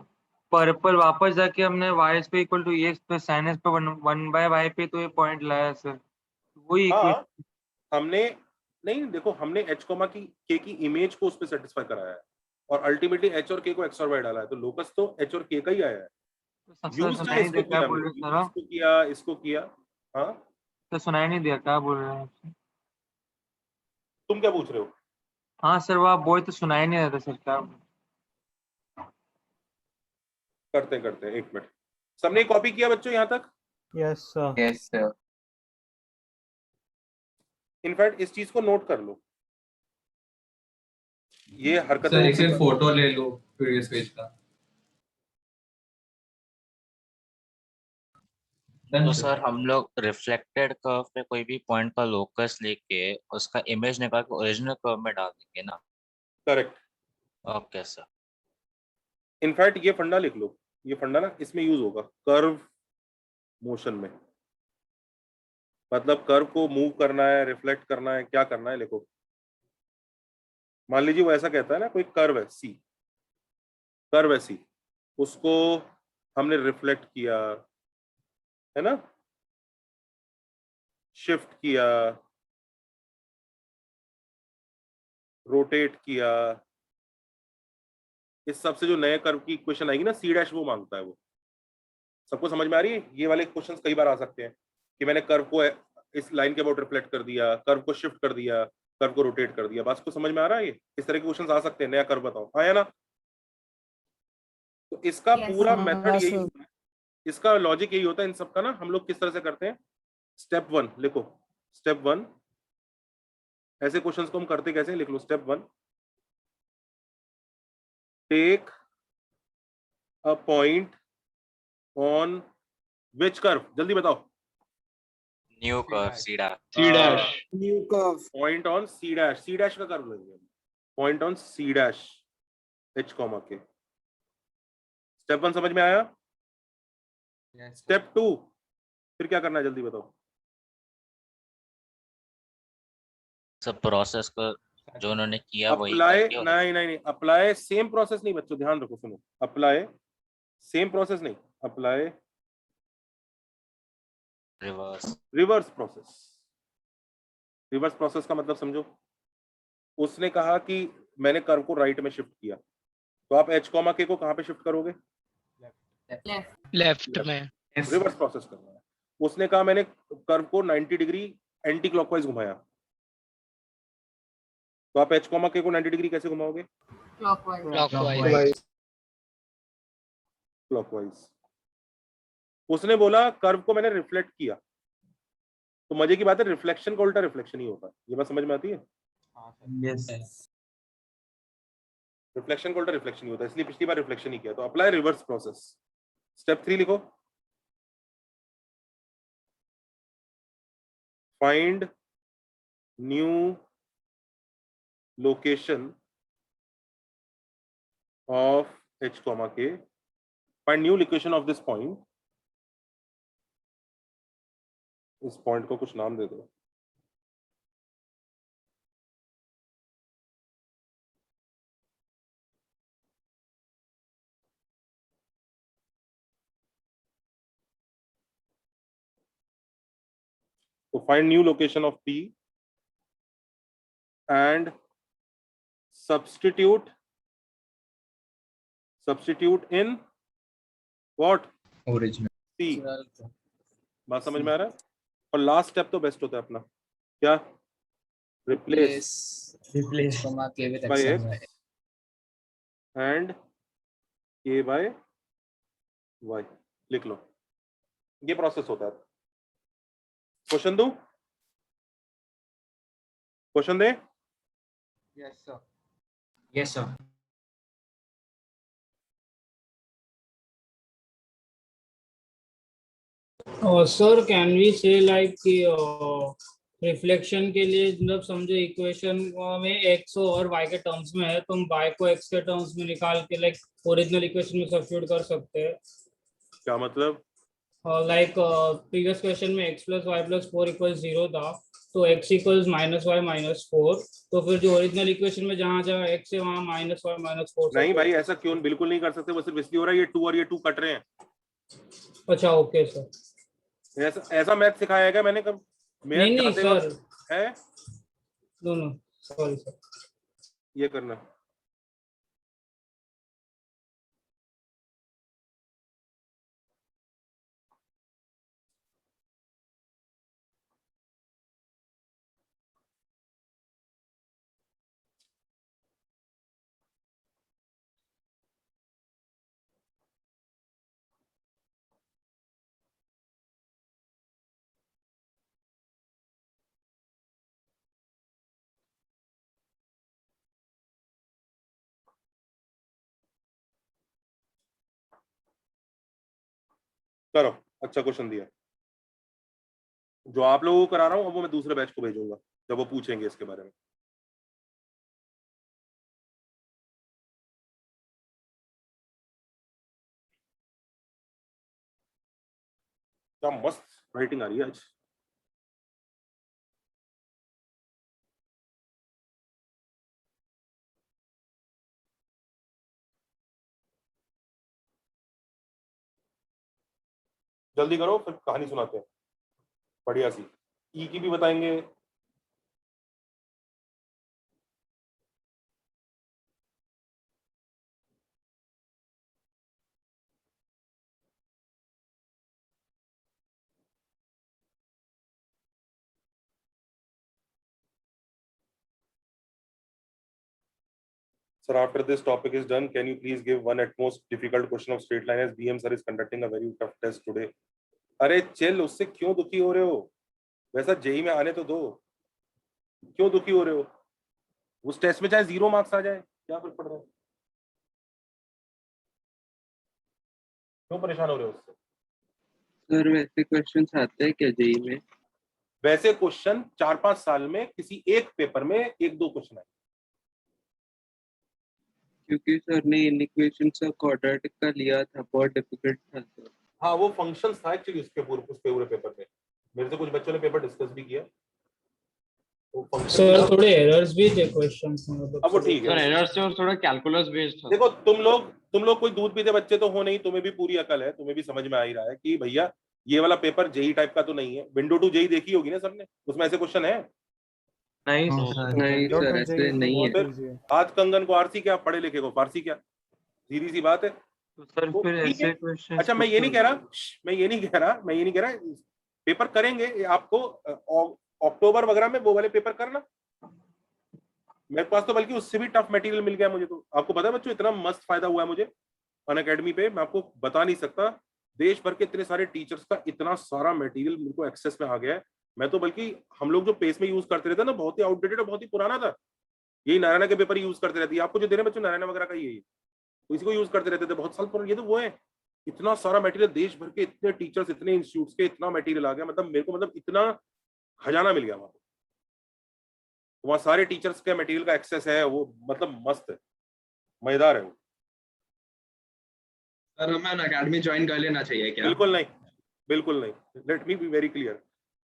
पर्पल वापस जाके हमने y पे इक्वल टू एक्स पे sin s पे 1/y पे तो ये पॉइंट लाया सर, वही हाँ, हमने नहीं, देखो हमने h कोमा की k की इमेज को उस पे सेटिस्फाई कराया है और अल्टीमेटली h और k को x और y डाला है, तो लोकस तो h और k का ही आया है। यूज का सुनाई इसको दिया, किया क्या बोल रहे हमने, सर? इसको किया। हाँ तो सुनाई नहीं दिया, क्या बोल रहे हैं? तुम क्या पूछ रहे हो? हाँ सर, वो आप बोल तो सुनाई नहीं देता सर, क्या? करते एक मिनट। सबने कॉपी किया बच्चों यहाँ तक? Yes sir. Yes sir. In fact इस चीज को नोट कर लो, ये हरकतें सर एक सिर्फ फोटो ले लो प्रीवियस पेज का। तो सर हम लोग रिफ्लेक्टेड कर्व पे कोई भी पॉइंट का लोकस लेके उसका इमेज निकाल के ओरिजिनल कर्व में डाल देंगे ना? करेक्ट। Okay sir. इनफैक्ट ये फंडा लिख लो, ये फंडा ना इसमें यूज होगा कर्व मोशन में। मतलब कर्व को मूव करना है, रिफ्लेक्ट करना है, क्या करना है लिखो। मान लीजिए वो ऐसा कहता है ना, कोई कर्व है सी, कर्व है सी, उसको हमने रिफ्लेक्ट किया है ना, शिफ्ट किया, रोटेट किया, इस सब से जो नए कर्व की इक्वेशन आएगी ना, सी डैश, वो मांगता है वो। सबको समझ में आ रही है? ये वाले क्वेश्चंस कई बार आ सकते हैं कि मैंने कर्व को इस लाइन के अबाउट रिफ्लेक्ट कर दिया, कर्व को शिफ्ट कर दिया, कर्व को रोटेट कर दिया। बात को समझ में आ रहा है? ये इस तरह के क्वेश्चंस आ सकते हैं, नया कर्व बताओ, हाँ या ना? तो इसका पूरा मेथड यही होता है, इसका लॉजिक यही होता है इन सब का ना। हम लोग किस तरह से करते हैं? स्टेप 1 लिखो, स्टेप 1। ऐसे क्वेश्चंस को हम करते कैसे, लिख लो step 1। Take a point on which curve, जल्दी बताओ। New curve C dash. New curve, point on C dash, C dash का कर्व लेंगे, point on C dash h comma k. Step 1 समझ में आया? स्टेप 2 फिर क्या करना है, जल्दी बताओ। सब प्रोसेस को जो उन्होंने किया वही अप्लाई, करके नहीं, अप्लाई सेम प्रोसेस नहीं बच्चों, ध्यान रखो, सुनो। अप्लाई सेम प्रोसेस नहीं, apply reverse process. Reverse process का मतलब समझो। उसने कहा कि मैंने कर्व को राइट में शिफ्ट किया, तो आप h कॉमा k को कहां पे शिफ्ट करोगे? लेफ्ट में। रिवर्स प्रोसेस करना है। उसने कहा मैंने कर्व को 90 डिग्री एंटी क्लॉकवाइज घुमाया, तो आप h कॉमा k को 90 डिग्री कैसे घुमाओगे? क्लॉकवाइज। उसने बोला कर्व को मैंने रिफ्लेक्ट किया, तो मजे की बात है रिफ्लेक्शन का उल्टा रिफ्लेक्शन ही होता है। ये बात समझ में आती है? रिफ्लेक्शन का उल्टा रिफ्लेक्शन ही होता है, इसलिए पिछली बार रिफ्लेक्शन ही किया। तो अप्लाई रिवर्स प्रोसेस। स्टेप 3 लिखो, find new location of h comma k, find new location of this point. इस पॉइंट को कुछ नाम दे दो। तो find new location of P and substitute in what? Original C। बात समझ में आ रहा है? और लास्ट स्टेप तो बेस्ट होता है अपना, क्या? Replace by x and k by y। लिख लो, ये प्रोसेस होता है। क्वेश्चन दो, question they. Yes sir. Sir, can we say like reflection के लिए मतलब समझो इक्वेशन में x और y के टर्म्स में है, तो हम y को x के टर्म्स में निकाल के लाइक ओरिजिनल इक्वेशन में सब्स्टिट्यूट कर सकते हैं। क्या मतलब? लाइक प्रीवियस क्वेश्चन में x + y + 4 = 0 था, तो x = -y - 4, तो फिर जो ओरिजिनल इक्वेशन में जहाँ जहाँ x है वहाँ -y - 4। नहीं भाई, ऐसा क्यों? बिल्कुल नहीं कर सकते, वो सिर्फ इसलिए हो रहा है ये 2 और ये 2 कट रहे हैं। अच्छा ओके सर। ऐसा मैथ सिखाया है क्या मैंने कब? नहीं सर है नो सॉरी सर। ये करना करो। अच्छा क्वेश्चन दिया। जो आप लोगों को करा रहा हूँ अब वो मैं दूसरे बैच को भेजूंगा जब वो पूछेंगे इसके बारे में। क्या मस्त राइटिंग आ रही है आज। जल्दी करो फिर कहानी सुनाते हैं बढ़िया सी। ई की भी बताएंगे। Sir, after this topic is done, can you please give one at most difficult question of straight line as BM sir is conducting a very tough test today. अरे चिल, उससे क्यों दुखी हो रहे हो? वैसा जेई में आने तो दो। क्यों दुखी हो रहे हो? उस टेस्ट में चाहे 0 मार्क्स आ जाए, क्या फर्क पड़ रहा है? क्यों परेशान हो रहे हो उससे? सर वैसे क्वेश्चंस आते हैं क्या जेई में? वैसे क्वेश्चन 4-5 साल में किसी एक पेपर में 1-2 क्वेश्चन आए। क्योंकि सर ने इक्वेशंस का क्वाड्रेटिक का लिया था, बहुत डिफिकल्ट था सर। हाँ वो फंक्शंस था एक्चुअली उसके पूरे पेपर में। मेरे से कुछ बच्चों ने पेपर डिस्कस भी किया। सर थोड़े एरर्स भी थे क्वेश्चंस में। अब वो ठीक है सर एरर्स थे और थोड़ा कैलकुलस बेस्ड था। देखो तुम लोग कोई दूध पीते बच्चे तो हो नहीं, तुम्हें भी पूरी अकल है, तुम्हें भी समझ में आ ही रहा है कि भैया ये वाला पेपर जेई टाइप का तो नहीं है। विंडो टू जेई देखी होगी ना सबने, उसमें ऐसे क्वेश्चन है? नहीं सर ऐसे नहीं है। हाथ कंगन को आरसी क्या, पढ़े लिखे को फारसी क्या? सीधी सी बात है। तो सर फिर ऐसे क्वेश्चन। अच्छा मैं ये नहीं कह रहा पेपर करेंगे आपको अक्टूबर वगैरह में वो वाले पेपर करना। मेरे पास तो बल्कि उससे भी टफ मटेरियल मिल गया मुझे। तो आपको पता है बच्चों, इतना मस्त फायदा हुआ है मुझे अनअकैडमी पे, मैं आपको बता नहीं सकता। देश भर के इतने सारे टीचर्स का इतना सारा मटेरियल मेरे को एक्सेस में आ गया है। मैं तो बल्कि हम लोग जो पेस में यूज करते रहते ना, बहुत ही आउटडेटेड और बहुत ही पुराना था। यही नारायणा के पेपर यूज करते रहते, आपको जो दे रहे बच्चों नारायणा वगैरह का यही, तो इसी को यूज करते रहते थे बहुत साल पुराना। ये तो वो है, इतना सारा मटेरियल देश भर के इतने टीचर्स, इतने इंस्टीट्यूट्स के इतना मटेरियल आ गया। मतलब मेरे को इतना खजाना मिल गया वहां। वहाँ सारे टीचर्स के मटेरियल का एक्सेस है, वो मस्त है, मजेदार है वो। सर हमें अनअकैडमी ज्वाइन कर लेना चाहिए क्या? बिल्कुल नहीं। Let me be very clear,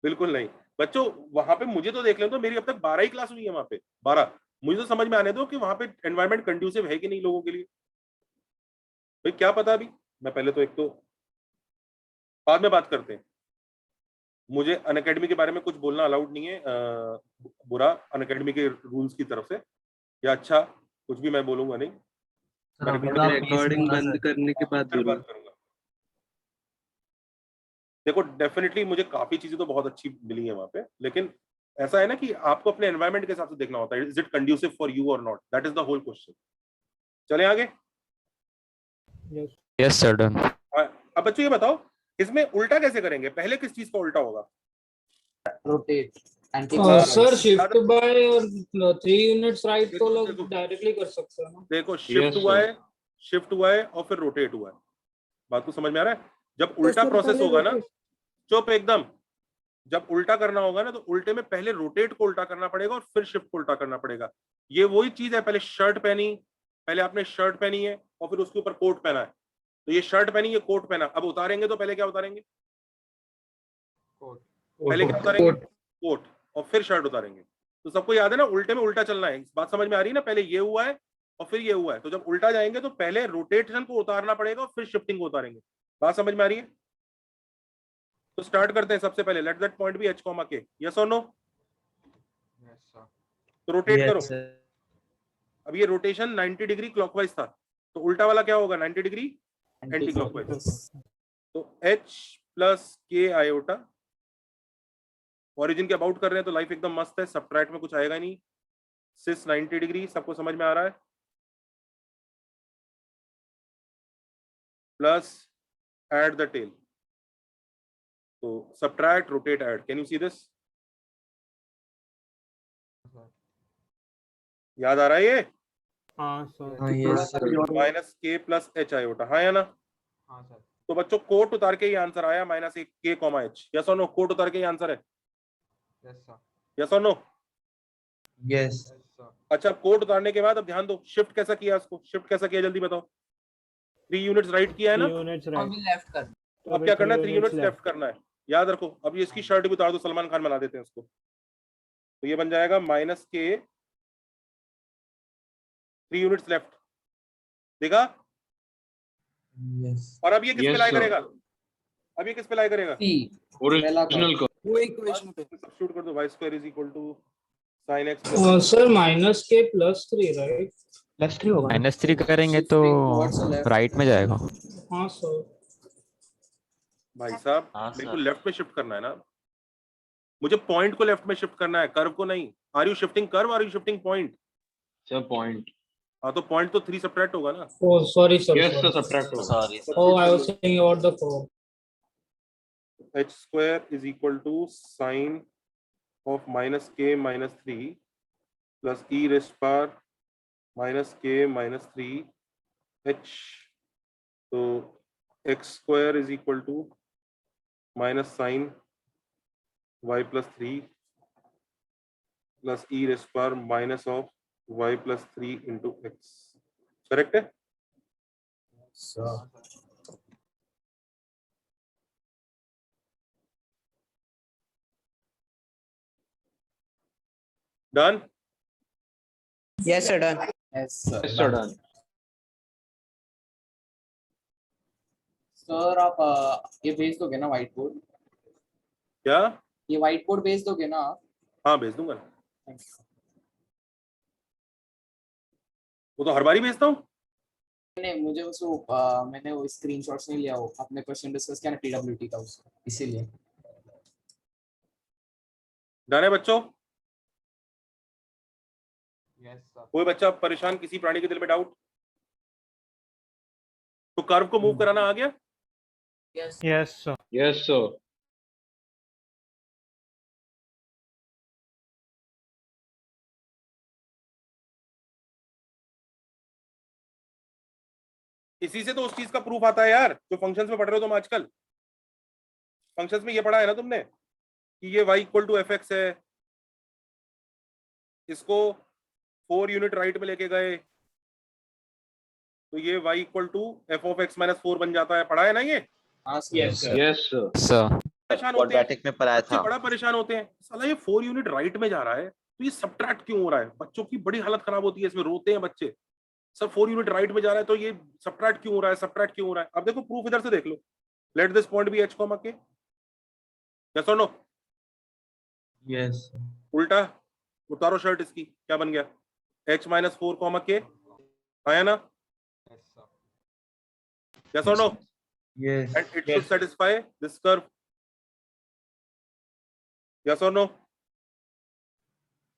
बिल्कुल नहीं बच्चों। वहां पे मुझे तो देख लें तो मेरी अब तक 12 ही क्लास हुई है वहां पे, 12। मुझे तो समझ में आने दो कि वहां पे एनवायरनमेंट कंड्यूसिव है कि नहीं लोगों के लिए। भाई क्या पता, अभी मैं पहले तो एक तो बाद में बात करते हैं। मुझे अनअकैडमी के बारे में कुछ बोलना अलाउड नहीं है, बुरा अनअकैडमी के रूल्स की तरफ से, या अच्छा कुछ भी मैं बोलूंगा नहीं। रिकॉर्डिंग बंद करने के बाद बात करूंगा। देखो डेफिनेटली मुझे काफी चीजें तो बहुत अच्छी मिली है वहां पे, लेकिन ऐसा है ना कि आपको अपने एनवायरनमेंट के हिसाब से देखना होता है। Is it conducive for you और not, that is the whole question. चलें आगे। Yes sir done. अब बच्चों ये बताओ, इसमें उल्टा कैसे करेंगे? पहले किस चीज का उल्टा होगा? रोटेट सर शिफ्ट बाय और 3 यूनिट्स राइट तो लोग डायरेक्टली कर सकते हैं ना। देखो शिफ्ट हुआ है और फिर रोटेट हुआ है। बात को समझ में आ रहा है? जब उल्टा प्रोसेस होगा ना, चुप एकदम, जब उल्टा करना होगा ना तो उल्टे में पहले रोटेट को उल्टा करना पड़ेगा और फिर शिफ्ट को उल्टा करना पड़ेगा। ये वही चीज है, पहले शर्ट पहनी, पहले आपने शर्ट पहनी है और फिर उसके ऊपर कोट पहना है, तो ये शर्ट पहनी, ये कोट पहना, अब उतारेंगे तो पहले क्या उतारेंगे? पहले क्या उतारेंगे? कोट, और फिर शर्ट उतारेंगे। तो सबको याद है ना, उल्टे में उल्टा चलना है। इस बात समझ में आ रही है ना? पहले ये हुआ है और फिर ये हुआ है, तो जब उल्टा जाएंगे तो पहले रोटेशन को उतारना पड़ेगा और फिर शिफ्टिंग को उतारेंगे। बात समझ में आ रही है? तो स्टार्ट करते हैं। सबसे पहले let that point be h, k, yes और नो? तो रोटेट करो। अब ये रोटेशन 90 डिग्री क्लॉकवाइज था, तो उल्टा वाला क्या होगा? 90 डिग्री एंटी क्लॉकवाइज। तो h plus k iota, origin के अबाउट कर रहे हैं तो लाइफ एकदम मस्त है, सबट्रैक्ट में कुछ आएगा नहीं। सिस 90 डिग्री, सबको समझ में आ रहा है? प्लस एड द टेल, तो subtract, rotate, add. Can you see this? याद आ रहा है ये? हाँ सर। माइनस के प्लस एच आयोटा, हाँ या ना? हाँ सर। तो बच्चों कोट उतार के ही आंसर आया, माइनस एक के कॉमा एच। यस और नो? कोट उतार के ही आंसर है। Yes sir. यस और नो? यस। अच्छा, कोट उतारने के बाद अब ध्यान दो, शिफ्ट कैसा किया इसको? शिफ्ट कैसा किया जल्दी बताओ। 3 यूनिट्स राइट किया है ना? लेफ्ट कर। तो अब क्या करना है? 3 यूनिट्स लेफ्ट करना है। याद रखो, अब ये इसकी शर्ट भी उतार दो, सलमान खान बना देते हैं उसको। तो ये बन जाएगा माइनस के 3 यूनिट्स लेफ्ट, देखा? यस। और अब ये किस पे लाई करेगा? अब ये किस पे लाई करेगा? ओरिजिनल को वो इक्वेशन पे सब्स्टिट्यूट कर दो, y square is equal to sin x sir minus के प्लस 3 राइट? +3 होगा। -3 करेंगे तो राइट में जाएगा। हाँ सर। भाई साहब हाँ, बिल्कुल सर। लेफ्ट में शिफ्ट करना है ना, मुझे पॉइंट को लेफ्ट में शिफ्ट करना है, कर्व को नहीं। Are you shifting curve, are you shifting point? Sir point. हाँ, तो पॉइंट तो 3 सब्ट्रैक्ट होगा ना। Oh, sorry, sir. Yes sorry. Sir, subtract होगा। Sorry Oh, I was saying about the 4. h square is equal to sin of minus k minus 3 plus e raised power minus k minus 3 h। तो x square is equal to minus sine y plus 3 plus e raised power minus of y plus 3 into x. Correct है? Done? Yes sir done. Yes sir done. Sir आप ये भेज दोगे ना व्हाइट बोर्ड? क्या? ये व्हाइट बोर्ड भेज दोगे ना आप? हाँ भेज दूंगा ना, वो तो हर बारी भेजता हूँ। नहीं, मुझे मैंने वो स्क्रीनशॉट्स नहीं लिया, वो अपने क्वेश्चन डिस्कस किया ना पीडब्ल्यूटी का, उसका इसीलिए। डन है बच्चों? Yes sir. कोई बच्चा परेशान, किसी प्राणी के दिल में डाउट? तो कर्व को मूव कराना आ गया? Yes yes sir. Yes sir. इसी से तो उस चीज का प्रूफ आता है यार, जो फंक्शंस में पढ़ रहे हो तुम आजकल। फंक्शंस में ये पढ़ा है ना तुमने कि ये y equal to F X है, इसको 4 यूनिट राइट में लेके गए तो ये y equal to F of X minus 4 बन जाता है। पढ़ा है ना ये? Yes sir. सर परेशान होते हैं, क्वाड्रेटिक में पढ़ाया बच्चे था। बड़ा परेशान होते हैं, साला ये 4 यूनिट राइट में जा रहा है तो ये सबट्रैक्ट क्यों हो रहा है? बच्चों की बड़ी हालत खराब होती है इसमें, रोते हैं बच्चे। सर 4 यूनिट राइट में जा रहा है तो ये सबट्रैक्ट क्यों हो रहा है, सबट्रैक्ट क्यों हो रहा है? अब देखो प्रूफ इधर से देख लो। Let this point be h, k, yes और नो? यस। उल्टा उतारो शर्ट इसकी, क्या बन गया? h माइनस 4, k, आया ना? यस और no? Yes. And it should satisfy this curve, yes और no?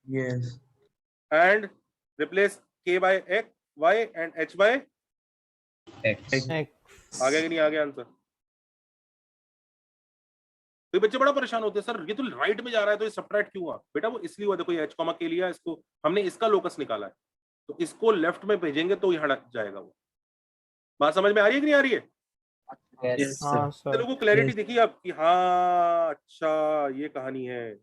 Yes. And replace k by x, y and h by x. आ गया कि नहीं आ गया आंसर? तो बच्चे बड़ा परेशान होते हैं, सर ये तो राइट में जा रहा है तो ये सबट्रैक्ट क्यों हुआ? बेटा वो इसलिए हुआ, देखो ये h, k लिया, इसको हमने इसका लोकस निकाला है, तो इसको लेफ्ट में भेजेंगे तो यहाँ जाएगा वो। बात समझ में आ रही है कि नहीं आ रही है? Yes, sir. हाँ सर चलो को क्लैरिटी Yes. दिखी आपकी? हाँ अच्छा ये कहानी है।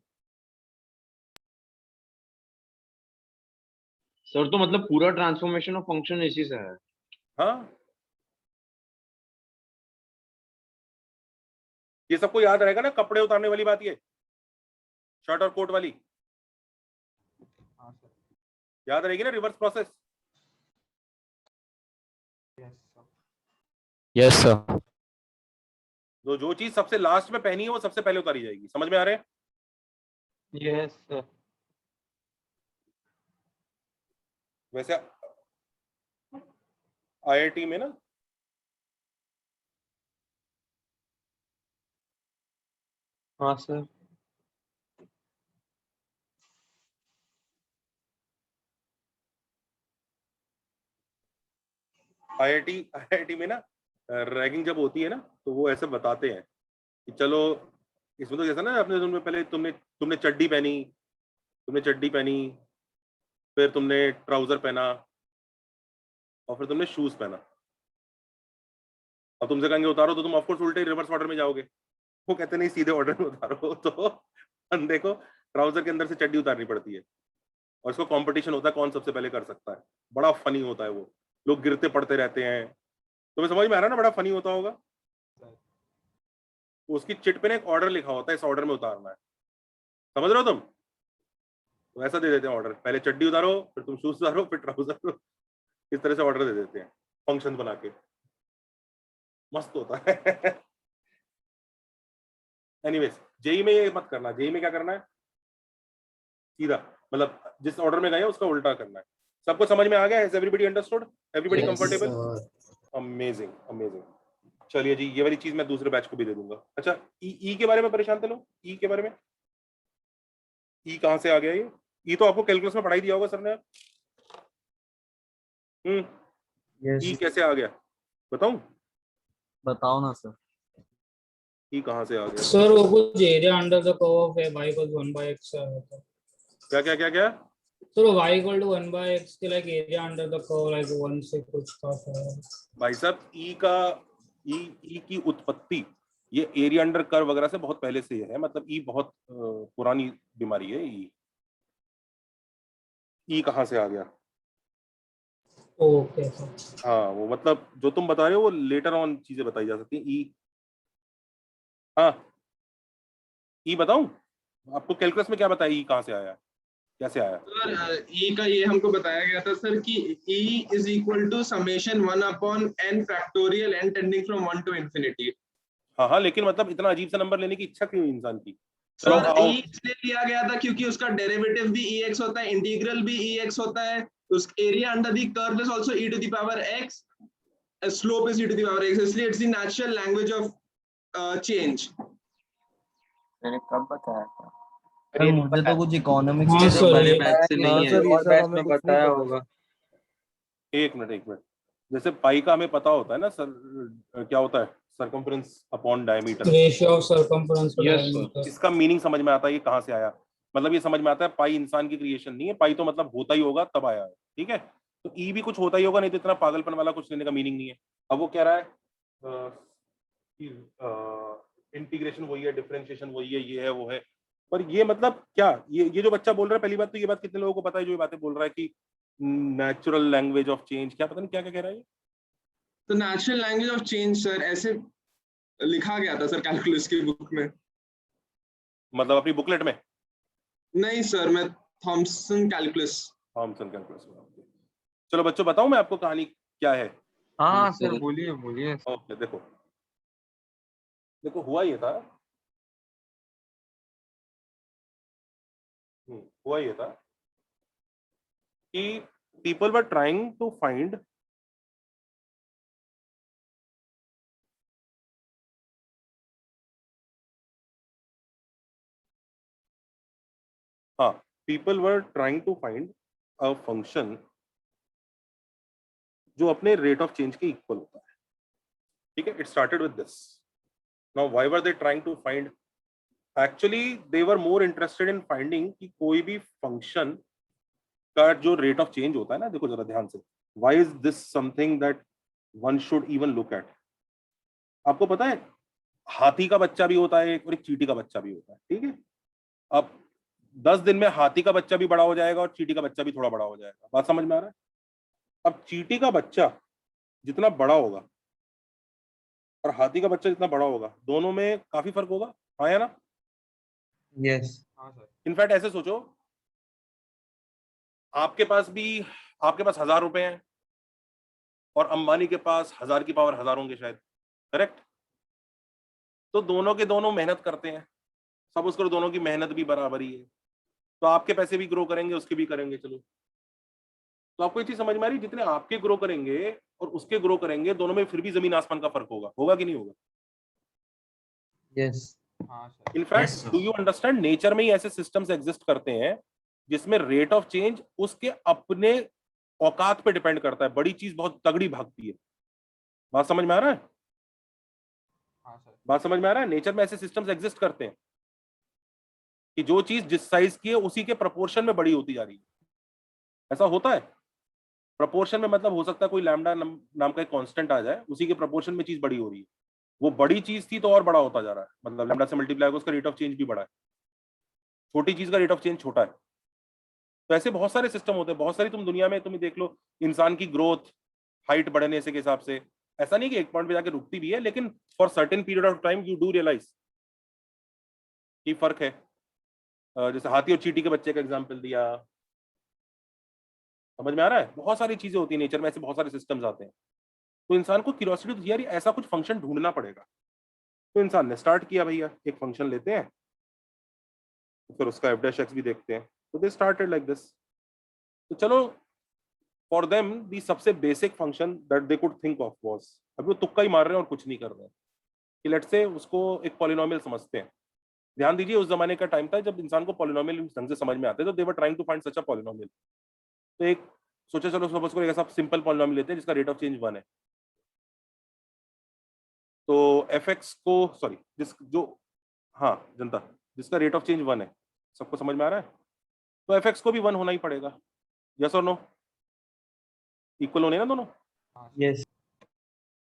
सर तो मतलब पूरा ट्रांसफॉर्मेशन ऑफ फंक्शन इसी से है। हाँ ये सबको याद रहेगा ना, कपड़े उतारने वाली बात, ये शर्ट और कोट वाली याद रहेगी ना, रिवर्स प्रोसेस। Yes sir. जो चीज सबसे लास्ट में पहनी है वो सबसे पहले उतारी जाएगी। समझ में आ रहे हैं? Yes sir. वैसे आईआईटी में ना हाँ सर। आईआईटी में ना रैगिंग जब होती है ना तो वो ऐसे बताते हैं कि चलो इसमें तो जैसा ना आपने पहले तुमने चड्डी पहनी, फिर तुमने ट्राउजर पहना और फिर तुमने शूज पहना। अब तुमसे कहेंगे उतारो तो तुम ऑफकोर्स उल्टे रिवर्स ऑर्डर में जाओगे। वो कहते नहीं सीधे ऑर्डर में उतारो। तो बंदे को ट्राउजर के अंदर से चड्डी उतारनी पड़ती है और इसको कंपटीशन होता है कौन सबसे पहले कर सकता है। बड़ा फनी होता है वो, लोग गिरते पड़ते रहते हैं। तुम्हें समझ में आ रहा है ना, बड़ा फनी होता होगा। उसकी चिट पे ना एक ऑर्डर लिखा होता है, इस ऑर्डर में उतारना है। समझ रहे हो तुम? तो ऐसा दे देते हैं ऑर्डर, पहले चड्डी उतारो, फिर तुम शूज उतारो, फिर ट्राउजर। इस तरह से ऑर्डर दे देते हैं फंक्शन बना के। मस्त होता है। एनीवेज जेई में ये मत करना। जेई में क्या करना है, सीधा मतलब जिस ऑर्डर में गए उसका उल्टा करना है। सबको समझ में आ गया? Has everybody understood? Everybody comfortable? Amazing amazing. चलिए जी, ये वाली चीज मैं दूसरे बैच को भी दे दूंगा। अच्छा ई के बारे में परेशान थे लोग? ई के बारे में, ई कहां से आ गया? ये ई तो आपको कैलकुलस में पढ़ाई दिया होगा सर ने। ई कैसे आ गया बताऊं? बताओ ना सर। ई कहां से आ गया सर वो कुछ area under the curve of y equals 1/x से आया था। क्या क्या क्या क्या? Sir y equal to 1/x के like area under the curve like 1 से कुछ था सर। भाई साहब ई की उत्पत्ति ये एरिया अंडर कर्व वगैरह से बहुत पहले से है। मतलब ई बहुत पुरानी बीमारी है। ई कहां से आ गया? Okay sir. हाँ वो मतलब जो तुम बता रहे हो वो लेटर ऑन चीजें बताई जा सकती है। ई हाँ ई बताऊं आपको? कैलकुलस में क्या बताया ई कहां से आया, कैसे आया? सर ई का ये हमको बताया गया था सर कि e is equal to summation 1/n factorial n tending from 1 to infinity। हाँ लेकिन मतलब इतना अजीब सा नंबर लेने की इच्छा क्यों इंसान की? सर ई इसलिए लिया गया था क्योंकि उसका डेरिवेटिव भी ex होता है, इंटीग्रल भी ex होता है, उस area under the curve is also e to the power x, slope is e to the power x, इसलिए it's the natural language of change. मैंने कब बताया था? सर मुझे तो कुछ इकोनॉमिक्स हाँ सर हमारे ये बैच से नहीं है, और बैच में बताया होगा। एक मिनट जैसे पाई का हमें पता होता है ना सर, क्या होता है? Circumference upon diameter, ratio of circumference to Yes, diameter. इसका मीनिंग समझ में आता है ये कहां से आया। मतलब ये समझ में आता है पाई इंसान की क्रिएशन नहीं है, पाई तो मतलब होता ही होगा तब आया है। ठीक है, तो ई भी कुछ होता ही होगा, नहीं तो इतना पागलपन वाला कुछ लेने का मीनिंग नहीं है। अब वो कह रहा है इंटीग्रेशन वही है, डिफरेंशिएशन वही है, ये है वो है, पर ये मतलब क्या? ये जो बच्चा बोल रहा है, पहली बात तो ये बात कितने लोगों को पता है जो ये बातें बोल रहा है कि नेचुरल लैंग्वेज ऑफ चेंज, क्या पता नहीं क्या क्या कह रहा है ये। तो natural language of change sir ऐसे लिखा गया था सर कैलकुलस की बुक में। मतलब अपनी बुकलेट में? नहीं सर, मैं थॉमसन कैलकुलस। चलो बच्चों बताऊं मैं आपको कहानी क्या है? हाँ सर बोलिए बोलिए। ओके देखो हुआ ये था, हुआ ये था कि people were trying to find people were trying to find a function जो अपने रेट ऑफ चेंज के इक्वल होता है। ठीक है, it started with this. Now why were they trying to find? Actually they were more interested in finding कि कोई भी फंक्शन का जो रेट ऑफ चेंज होता है ना, देखो जरा ध्यान से, why is this something that one should even look at? आपको पता है हाथी का बच्चा भी होता है और एक चींटी का बच्चा भी होता है, ठीक है। अब 10 दिन में हाथी का बच्चा भी बड़ा हो जाएगा और चींटी का बच्चा भी थोड़ा बड़ा हो जाएगा। बात समझ में आ रहा है? अब चींटी का बच्चा जितना बड़ा होगा और हाथी का बच्चा जितना बड़ा होगा, दोनों में काफी फर्क होगा, हाँ या ना? यस। हाँ सर। इनफैक्ट ऐसे सोचो, आपके पास 1000 रुपए हैं और अंबानी के पास 1000 की पावर 1000 होंगे शायद, करेक्ट? तो दोनों के दोनों मेहनत करते हैं, सपोज करो दोनों की मेहनत भी बराबर ही है, तो आपके पैसे भी ग्रो करेंगे, उसके भी करेंगे। चलो, तो आपको ये चीज समझ में आ रही है? जितने आपके ग्रो करेंगे और उसके ग्रो करेंगे, दोनों में फिर भी जमीन आसमान का फर्क होगा कि नहीं होगा? यस। हाँ sir. In fact do you understand, nature में ही ऐसे सिस्टम्स एग्जिस्ट करते हैं जिसमें रेट ऑफ चेंज उसके अपने औकात पे डिपेंड करता है। बड़ी चीज बहुत तगड़ी भागती है। बात समझ में आ रहा है? हाँ सर। बात समझ में आ रहा है? नेचर में ऐसे सिस्टम्स एग्जिस्ट करते हैं कि जो चीज जिस साइज की है उसी के प्रपोर्शन में बड़ी होती जा रही है। ऐसा होता है। प्रपोर्शन में मतलब हो सकता है कोई लैम्डा नाम का एक कांस्टेंट आ जाए, उसी के प्रपोर्शन में चीज बड़ी हो रही है। वो बड़ी चीज थी तो और बड़ा होता जा रहा है, मतलब लैम्डा से मल्टीप्लाई होगा, उसका रेट ऑफ चेंज भी बड़ा है। छोटी चीज का रेट ऑफ चेंज छोटा है। तो ऐसे बहुत सारे सिस्टम होते हैं, बहुत सारी। तुम दुनिया में तुम देख लो, इंसान की ग्रोथ हाइट बढ़ने से के हिसाब से, ऐसा नहीं कि एक पॉइंट पे जाके रुकती भी है, लेकिन for certain period of time you do realize कि फर्क है। जैसे हाथी और चींटी के बच्चे का एग्जांपल दिया, समझ में आ रहा है? बहुत सारी चीजें होती है नेचर में, ऐसे बहुत सारे सिस्टम्स आते हैं। तो इंसान को क्यूरियोसिटी तो यार ऐसा कुछ फंक्शन ढूंढना पड़ेगा। तो इंसान ने स्टार्ट किया, भैया एक फंक्शन लेते हैं, फिर उसका f'(x) भी देखते हैं। तो दे स्टार्टेड लाइक दिस। तो चलो, फॉर देम दी सबसे basic function that they could think of was, अभी वो तुक्का ही मार रहे हैं और कुछ नहीं कर रहे हैं, कि लेट्स से उसको एक पॉलिनोमियल समझते हैं। ध्यान दीजिए, उस जमाने का टाइम था जब इंसान को पॉलिनोमियल ढंग से समझ में आते, तो they were trying to find such a polynomial. तो एक सोचा, चलो सपोज करो एक ऐसा सिंपल पॉलिनोमियल लेते हैं जिसका रेट ऑफ चेंज 1 है। तो f(x) को, सॉरी, हाँ जनता, जिसका रेट ऑफ चेंज 1 है, सबको समझ में आ रहा है? तो f(x) को भी 1 होना ही पड़ेगा, यस और नो? इक्वल होने ना दोनों। यस।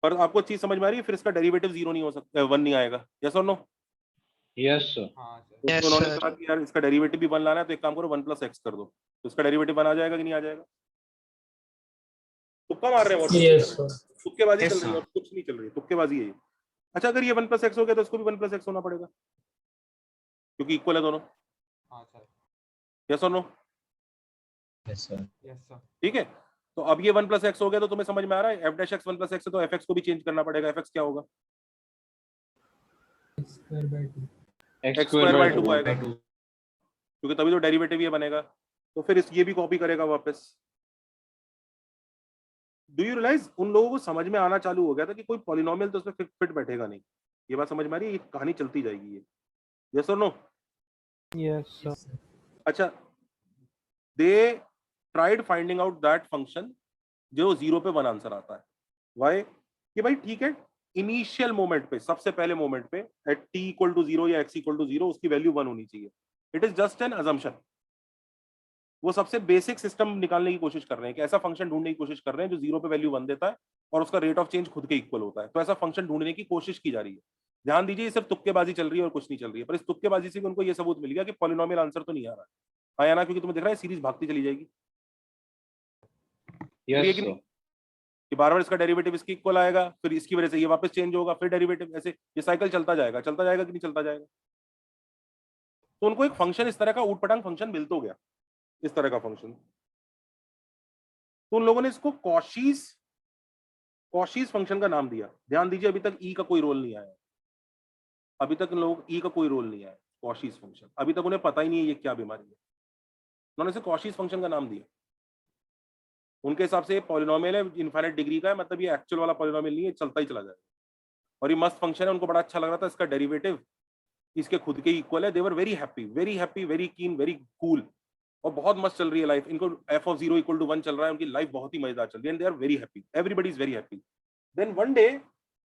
पर आपको चीज समझ में आ रही है? फिर इसका डेरिवेटिव 0 नहीं हो सकता, 1 नहीं आएगा, यस और नो? Yes sir. हाँ सर। तो उन्होंने कहा कि यार इसका डेरिवेटिव भी 1 लाना है, तो एक काम करो 1 + x कर दो, तो इसका डेरिवेटिव 1 आ जाएगा कि नहीं आ जाएगा? तुक्का मार रहे हैं, यस सर। तुक्केबाजी चल रही है और कुछ नहीं चल रही है, तुक्केबाजी है ये। अच्छा, अगर ये 1 + x हो गया तो इसको भी 1 + x होना पड़ेगा, क्योंकि इक्वल है दोनों, हाँ सर। यस और no? Yes sir. Yes sir. ठीक है। तो अब ये 1 + x हो गया, तो तुम्हें समझ में आ रहा है f'(x) 1 + x है, तो f(x) को भी चेंज करना पड़ेगा। f(x) क्या होगा? x²/2 आएगा, क्योंकि तभी तो डेरिवेटिव ये बनेगा। तो फिर ये भी कॉपी करेगा वापस। डू यू रियलाइज, उन लोगों को समझ में आना चालू हो गया था कि कोई पॉलिनोमियल तो उसमें फिट बैठेगा नहीं। ये बात समझ में आ रही है? ये कहानी चलती जाएगी ये, यस और नो? Yes sir. अच्छा, they tried finding out that function जो 0 पे 1 आंसर आता है। वाई? कि भाई ठीक है, इनिशियल मोमेंट पे, सबसे पहले मोमेंट पे एट t = 0 या x = 0 उसकी वैल्यू 1 होनी चाहिए। It is just an assumption. वो सबसे बेसिक सिस्टम निकालने की कोशिश कर रहे हैं कि ऐसा फंक्शन ढूंढने की कोशिश कर रहे हैं जो 0 पे वैल्यू 1 देता है और उसका रेट ऑफ चेंज खुद के इक्वल होता है। तो ऐसा फंक्शन ढूंढने की कोशिश की जा रही है। ध्यान दीजिए, ये सिर्फ तुक्केबाजी चल रही है और कुछ नहीं चल रही है, पर इस तुक्केबाजी से भी उनको ये सबूत मिल गया कि पॉलिनोमियल आंसर तो नहीं आ रहा है। हाँ या ना? क्योंकि तुम्हें दिख रहा है सीरीज भागती चली जाएगी। यस कि सर। कि बार-बार इसका डेरिवेटिव इसके इक्वल आएगा, फिर इसकी वजह से ये वापस चेंज होगा, फिर डेरिवेटिव, ऐसे ये साइकिल चलता जाएगा कि नहीं चलता जाएगा? तो उनको एक फंक्शन इस तरह का ऊट-पटांग फंक्शन मिल तो गया, इस तरह का फंक्शन। तो उन लोगों ने इसको कॉशीज फंक्शन का नाम दिया। ध्यान दीजिए, अभी तक ई का कोई रोल नहीं आया, अभी तक लोग ई का कोई रोल नहीं आया। कॉशीज फंक्शन, अभी तक उन्हें पता ही नहीं है ये क्या बीमारी है, उन्होंने इसे कॉशीज फंक्शन का नाम दिया। उनके हिसाब से पॉलिनोमियल है, इनफाइनाइट डिग्री का है, मतलब ये एक्चुअल वाला पॉलिनोमियल नहीं है, चलता ही चला जाएगा। और ये मस्त फंक्शन है, उनको बड़ा अच्छा लग रहा था। इसका डेरिवेटिव इसके खुद के इक्वल है। They were very happy, very keen, very cool, और बहुत मस्त चल रही है लाइफ। इनको f(0 = 1) चल रहा है, उनकी लाइफ बहुत ही मजेदार चल रही है, and they are very happy, everybody is very happy. Then one day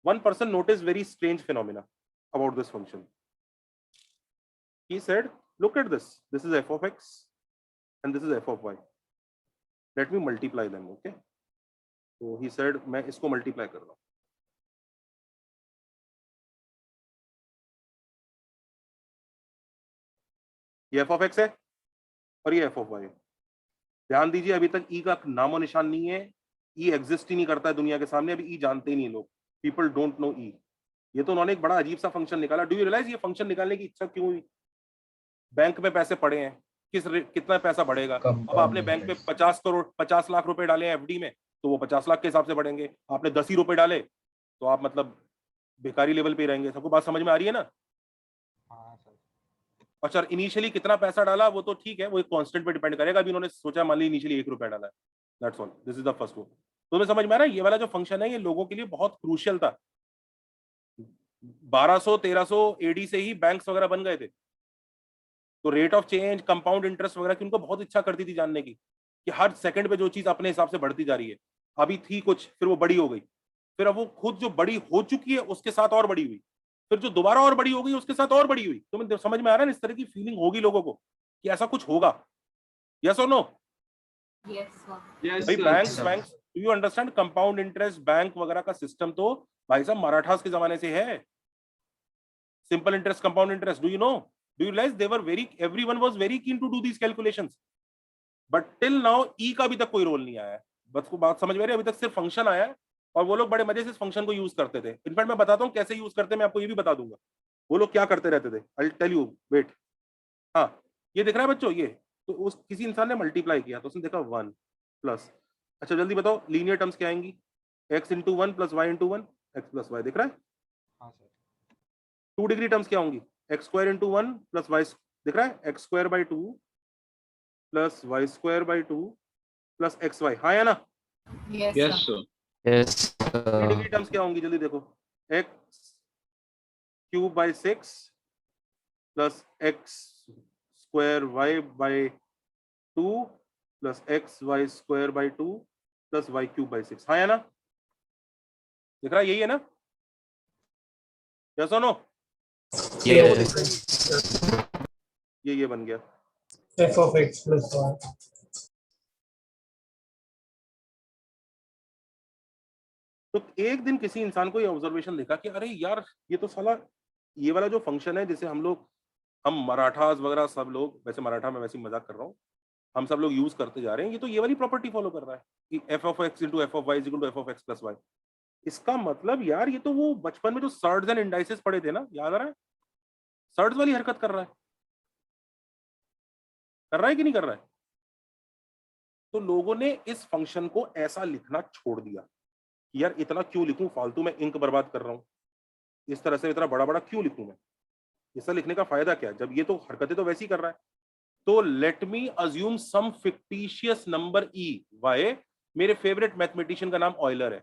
one person noticed very strange phenomena about this function. He said, look at this, this is f(x) and this is f(y). Let me multiply them, okay? So he said, मैं इसको multiply कर रहा हूँ। ये f of x है और ये f of y है। ध्यान दीजिए अभी तक e का नामो निशान नहीं है, e एग्जिस्ट ही नहीं करता है दुनिया के सामने, अभी e जानते ही नहीं लोग, पीपल डोंट नो e। ये तो उन्होंने एक बड़ा अजीब सा फंक्शन निकाला। डू यू रियलाइज ये फंक्शन निकालने की इच्छा क्यों हुई? बैंक में पैसे पड़े हैं, कितना पैसा बढ़ेगा? अब आपने बैंक में 50 लाख रुपए डाले हैं एफडी में, तो वो 50 लाख के हिसाब से बढ़ेंगे। आपने 10 ही रुपए डाले तो आप मतलब बेकारी लेवल पे ही रहेंगे। सबको बात समझ में आ रही है ना? अच्छा, इनिशियली कितना पैसा डाला वो तो ठीक है, वो एक कांस्टेंट पे डिपेंड करेगा। अभी उन्होंने सोचा मान ली इनिशियली 1 रुपया डाला है, that's all, this is the first one. तो तुम्हें समझ में आ रहा है ये वाला जो फंक्शन है ये लोगों के लिए बहुत क्रूशियल था। 1200-1300 एडी से ही बैंक्स वगैरह बन गए थे, तो rate of change, compound interest वगैरह की उनको बहुत इच्छा करती थी जानने की कि हर सेकंड पे जो चीज अपने हिसाब से बढ़ती जा रही है। अभी थी कुछ, फिर वो बड़ी हो गई, फिर अब वो खुद जो बड़ी हो चुकी है उसके साथ और बड़ी हुई, फिर जो दोबारा और बड़ी हो गई उसके साथ और बड़ी हुई। तुम्हें समझ में आ रहा है? इस तरह की फीलिंग होगी लोगों को कि ऐसा कुछ होगा। यस और नो? भाई banks, do you understand? Compound interest, bank वगैरह का सिस्टम तो भाई साहब मराठास के जमाने से है। Simple interest, compound interest, do you no? Do you realize they were everyone was very keen to do these calculations, but till now e का अभी तक कोई रोल नहीं आया है। बस को बात समझ में आ रही है? अभी तक सिर्फ फंक्शन आया है और वो लोग बड़े मजे से इस फंक्शन को यूज करते थे। इनफैक्ट मैं बताता हूँ कैसे यूज करते हैं, मैं आपको ये भी बता दूंगा वो लोग क्या करते रहते थे। I'll tell you, wait। हाँ, ये दिख रहा है बच्चों? ये तो उस किसी इंसान ने मल्टीप्लाई किया तो उसने देखा 1 प्लस, अच्छा जल्दी बताओ लीनियर टर्म्स क्या आएंगी? x into 1 plus y into 1, x plus y, दिख रहा है? हाँ सर। 2 डिग्री टर्म्स क्या होंगी? x square into 1 plus y, दिख रहा है? x square by 2 plus y square by 2 plus xy, हाँ या ना? Yes sir। Yes three degree terms क्या होंगी? जल्दी देखो, x cube by 6 plus x square y by 2 plus xy square by 2 plus y cube by 6, हाँ या ना? दिख रहा है? यही है ना? Yes or no? ये बन गया f of x plus y। तो एक दिन किसी इंसान को ये ऑब्जर्वेशन देखा कि अरे यार ये तो साला ये वाला जो फंक्शन है जिसे हम मराठास वगैरह सब लोग, वैसे मराठा में वैसे मजाक कर रहा हूँ, हम सब लोग यूज करते जा रहे हैं, ये तो ये वाली प्रॉपर्टी फॉलो कर रहा है कि f of x into f of y is equal to f of x plus y। इसका मतलब यार ये तो वो बचपन में जो सर्ड्स एंड इंडाइसेस पढ़े थे ना, याद आ रहा है? सर्ड्स वाली हरकत कर रहा है कि नहीं कर रहा है? तो लोगों ने इस फंक्शन को ऐसा लिखना छोड़ दिया कि यार इतना क्यों लिखूं, फालतू में इंक बर्बाद कर रहा हूं, इस तरह से इतना बड़ा बड़ा क्यों लिखूं मैं, इसका लिखने का फायदा क्या, जब ये तो हरकतें तो वैसी कर रहा है। तो लेट मी अज्यूम सम फिक्टिशियस नंबर e y, मेरे फेवरेट मैथमेटिशियन का नाम ऑयलर है,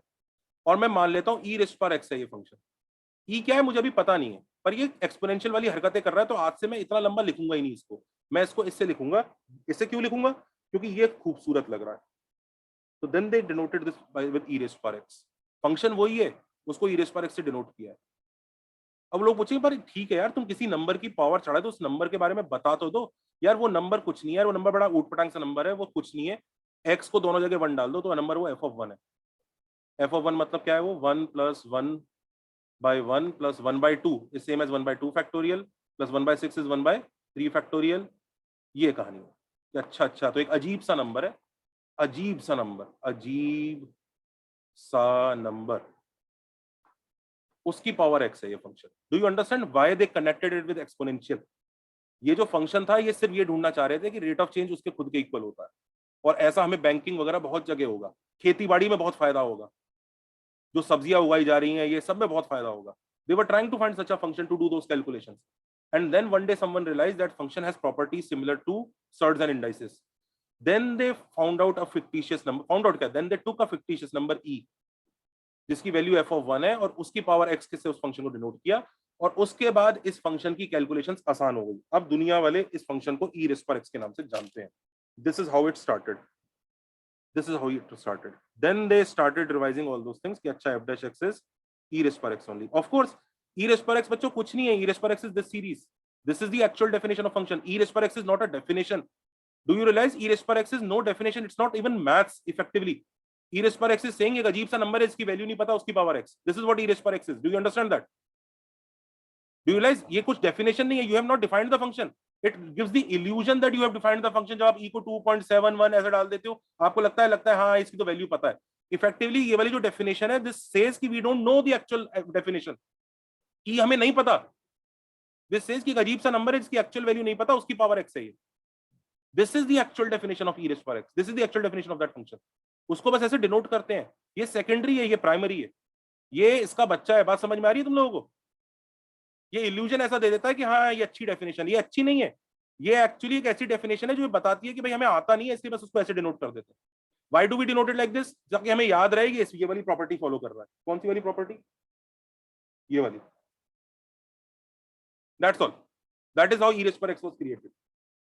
और मैं मान लेता हूं e रेज़ पर x है ये फंक्शन। e क्या है मुझे अभी पता नहीं है, पर ये एक्सपोनेंशियल वाली हरकतें कर रहा है, तो आज से मैं इतना लंबा लिखूंगा ही नहीं इसको, मैं इसको इससे लिखूंगा। इससे क्यों लिखूंगा? क्योंकि ये खूबसूरत लग रहा है। तो then they denoted this with e raise पर x। फंक्शन वही है, उसको e रेज़ पर x से डिनोट किया है। अब लोग पूछेंगे पर ठीक है यार, तुम किसी नंबर की पावर चढ़ाए तो उस नंबर के बारे में बता तो दो। यार वो नंबर कुछ नहीं है, वो नंबर बड़ा ऊटपटांग सा नंबर है, वो कुछ नहीं है। x को दोनों जगह 1 डाल दो तो नंबर वो f of 1 है। f of 1 मतलब क्या है? वो 1 plus 1 by 1 plus 1 by 2 is same as 1 by 2 factorial plus 1 by 6 is 1 by 3 factorial। ये कहानी है। अच्छा, तो एक अजीब सा नंबर है, अजीब सा नंबर, उसकी पावर x है ये function. Do you understand why they connected it with exponential? ये जो फंक्शन था ये सिर्फ ये ढूंढना चाह रहे थे कि रेट ऑफ चेंज उसके खुद के इक्वल होता है, और ऐसा हमें बैंकिंग वगैरह बहुत जगह होगा, खेती बाड़ी में बहुत फायदा होगा, जो सब्जियां उगाई जा रही हैं ये सब में बहुत फायदा होगा। They were trying to find such a function to do those calculations, and then one day someone realized that function has properties similar to surds and indices. Then they found out a fictitious number, then they took a fictitious number e, जिसकी वैल्यू f of 1 है, और उसकी पावर x से उस फंक्शन को डिनोट किया, और उसके बाद इस फंक्शन की कैलकुलेशंस आसान हो गई। अब दुनिया वाले इस फंक्शन को e रेज़ पर x के नाम से जानते हैं। This is how it started. Then they started revising all those things कि अच्छा f dash x is e raised per x only. Of course, e raised per x बच्चों कुछ नहीं है, e raised per x is this series. This is the actual definition of function. E raised per x is not a definition. Do you realize e raised per x is no definition? It's not even maths effectively. E raised per x is saying एक अजीब सा नंबर है, इसकी वैल्यू नहीं पता, उसकी power x. This is what e raised per x is. Do you understand that? Do you realize ये कुछ definition नहीं है? You have not defined the function. It gives the illusion that you have defined the function. जब आप e को 2.71 ऐसे डाल देते हो, आपको लगता है हाँ इसकी तो वैल्यू पता है। इफेक्टिवली ये वाली जो डेफिनेशन है, दिस सेज कि we don't know the actual definition, e हमें नहीं पता। दिस सेज कि एक अजीब सा नंबर है जिसकी एक्चुअल वैल्यू नहीं पता, उसकी पावर x है ये। This is the actual definition of e rays power x, this is the actual definition of that function. उसको बस ऐसे डिनोट करते हैं। ये सेकेंडरी है, ये प्राइमरी है, ये इसका बच्चा है। बात समझ में आ रही है तुम लोगों को? ये इल्यूजन ऐसा दे देता है कि हाँ ये अच्छी डेफिनेशन, ये अच्छी नहीं है। ये एक्चुअली एक ऐसी डेफिनेशन है जो बताती है कि भाई हमें आता नहीं है, इसलिए बस उसको ऐसे डिनोट कर देते हैं। Why do we denote it like this? ताकि हमें याद रहेगी ये वाली प्रॉपर्टी फॉलो कर रहा है। कौन सी वाली प्रॉपर्टी? ये वाली। That's all. That is how e raised to x was created.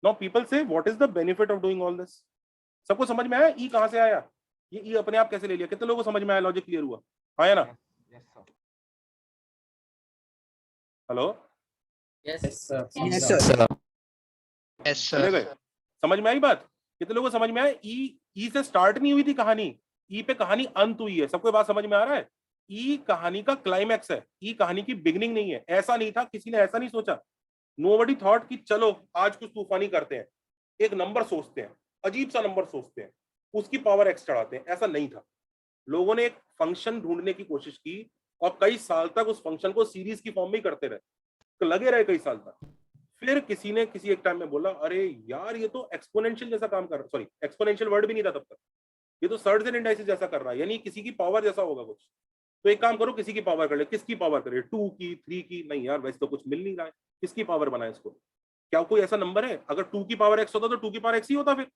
Now people say, what is the benefit of doing all this? सबको समझ में आया e कहां से आया? ये e अपने आप कैसे ले लिया? कितने लोगों को समझ में आया? लॉजिक क्लियर हुआ? आया ना? Hello? Yes, sir. Yes, sir. Yes, sir. समझ में आई बात? कितने लोगों को समझ में आया? e से स्टार्ट नहीं हुई थी कहानी, e पे कहानी अंत हुई है। सबको बात समझ में आ रहा है? ई कहानी का क्लाइमैक्स है, ई कहानी की बिगनिंग नहीं है। ऐसा नहीं था, किसी ने ऐसा नहीं सोचा। नोबडी थॉट कि चलो आज कुछ तूफानी करते हैं, एक नंबर सोचते हैं, अजीब सा नंबर सोचते हैं, उसकी पावर एक्स चढ़ाते हैं। ऐसा नहीं था। लोगों ने एक फंक्शन ढूंढने की कोशिश की और कई साल तक उस फंक्शन को सीरीज की फॉर्म में ही करते रहे, तो लगे रहे कई साल तक। फिर किसी ने किसी एक टाइम में बोला, अरे यार ये तो एक्सपोनेंशियल जैसा काम कर रहा है। सॉरी, एक्सपोनेंशियल वर्ड भी नहीं था तब तक, ये तो सर्ज एंड इंडाइसिस जैसा कर रहा है, यानी किसी की पावर जैसा होगा कुछ। तो एक काम करो, किसी की पावर कर ले। किसकी पावर करे? 2 की, 3 की? नहीं यार, वैसे तो कुछ मिल नहीं रहा है। किसकी पावर बनाए इसको? क्या कोई ऐसा नंबर है? अगर 2 की पावर x होता तो 2 की पावर x ही होता। फिर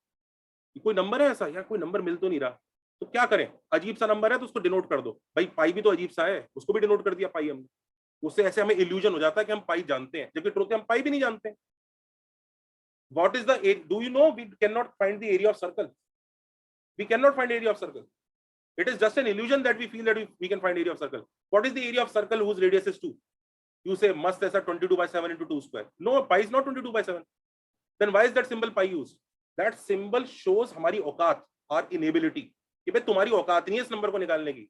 कोई नंबर है ऐसा? यार कोई नंबर मिल तो नहीं रहा, तो क्या करें? अजीब सा नंबर है तो उसको डिनोट कर दो। भाई पाई भी तो अजीब सा है, उसको भी डिनोट कर दिया पाई हमने। उससे ऐसे हमें इल्यूजन हो जाता है कि हम पाई जानते हैं, जबकि ट्रुथ है हम पाई भी नहीं जानते। What is the, do you know we can not find the area of circle? We can not find area of circle. It is just an illusion that we feel that we can find area of circle. What is the area of circle whose radius is 2? You say must ऐसा 22/7 into 2 square. No, pi is not 22/7. Then why is that symbol pi used? That symbol shows हमारी औकात, our inability. कि भाई तुम्हारी औकात नहीं है इस नंबर को निकालने की।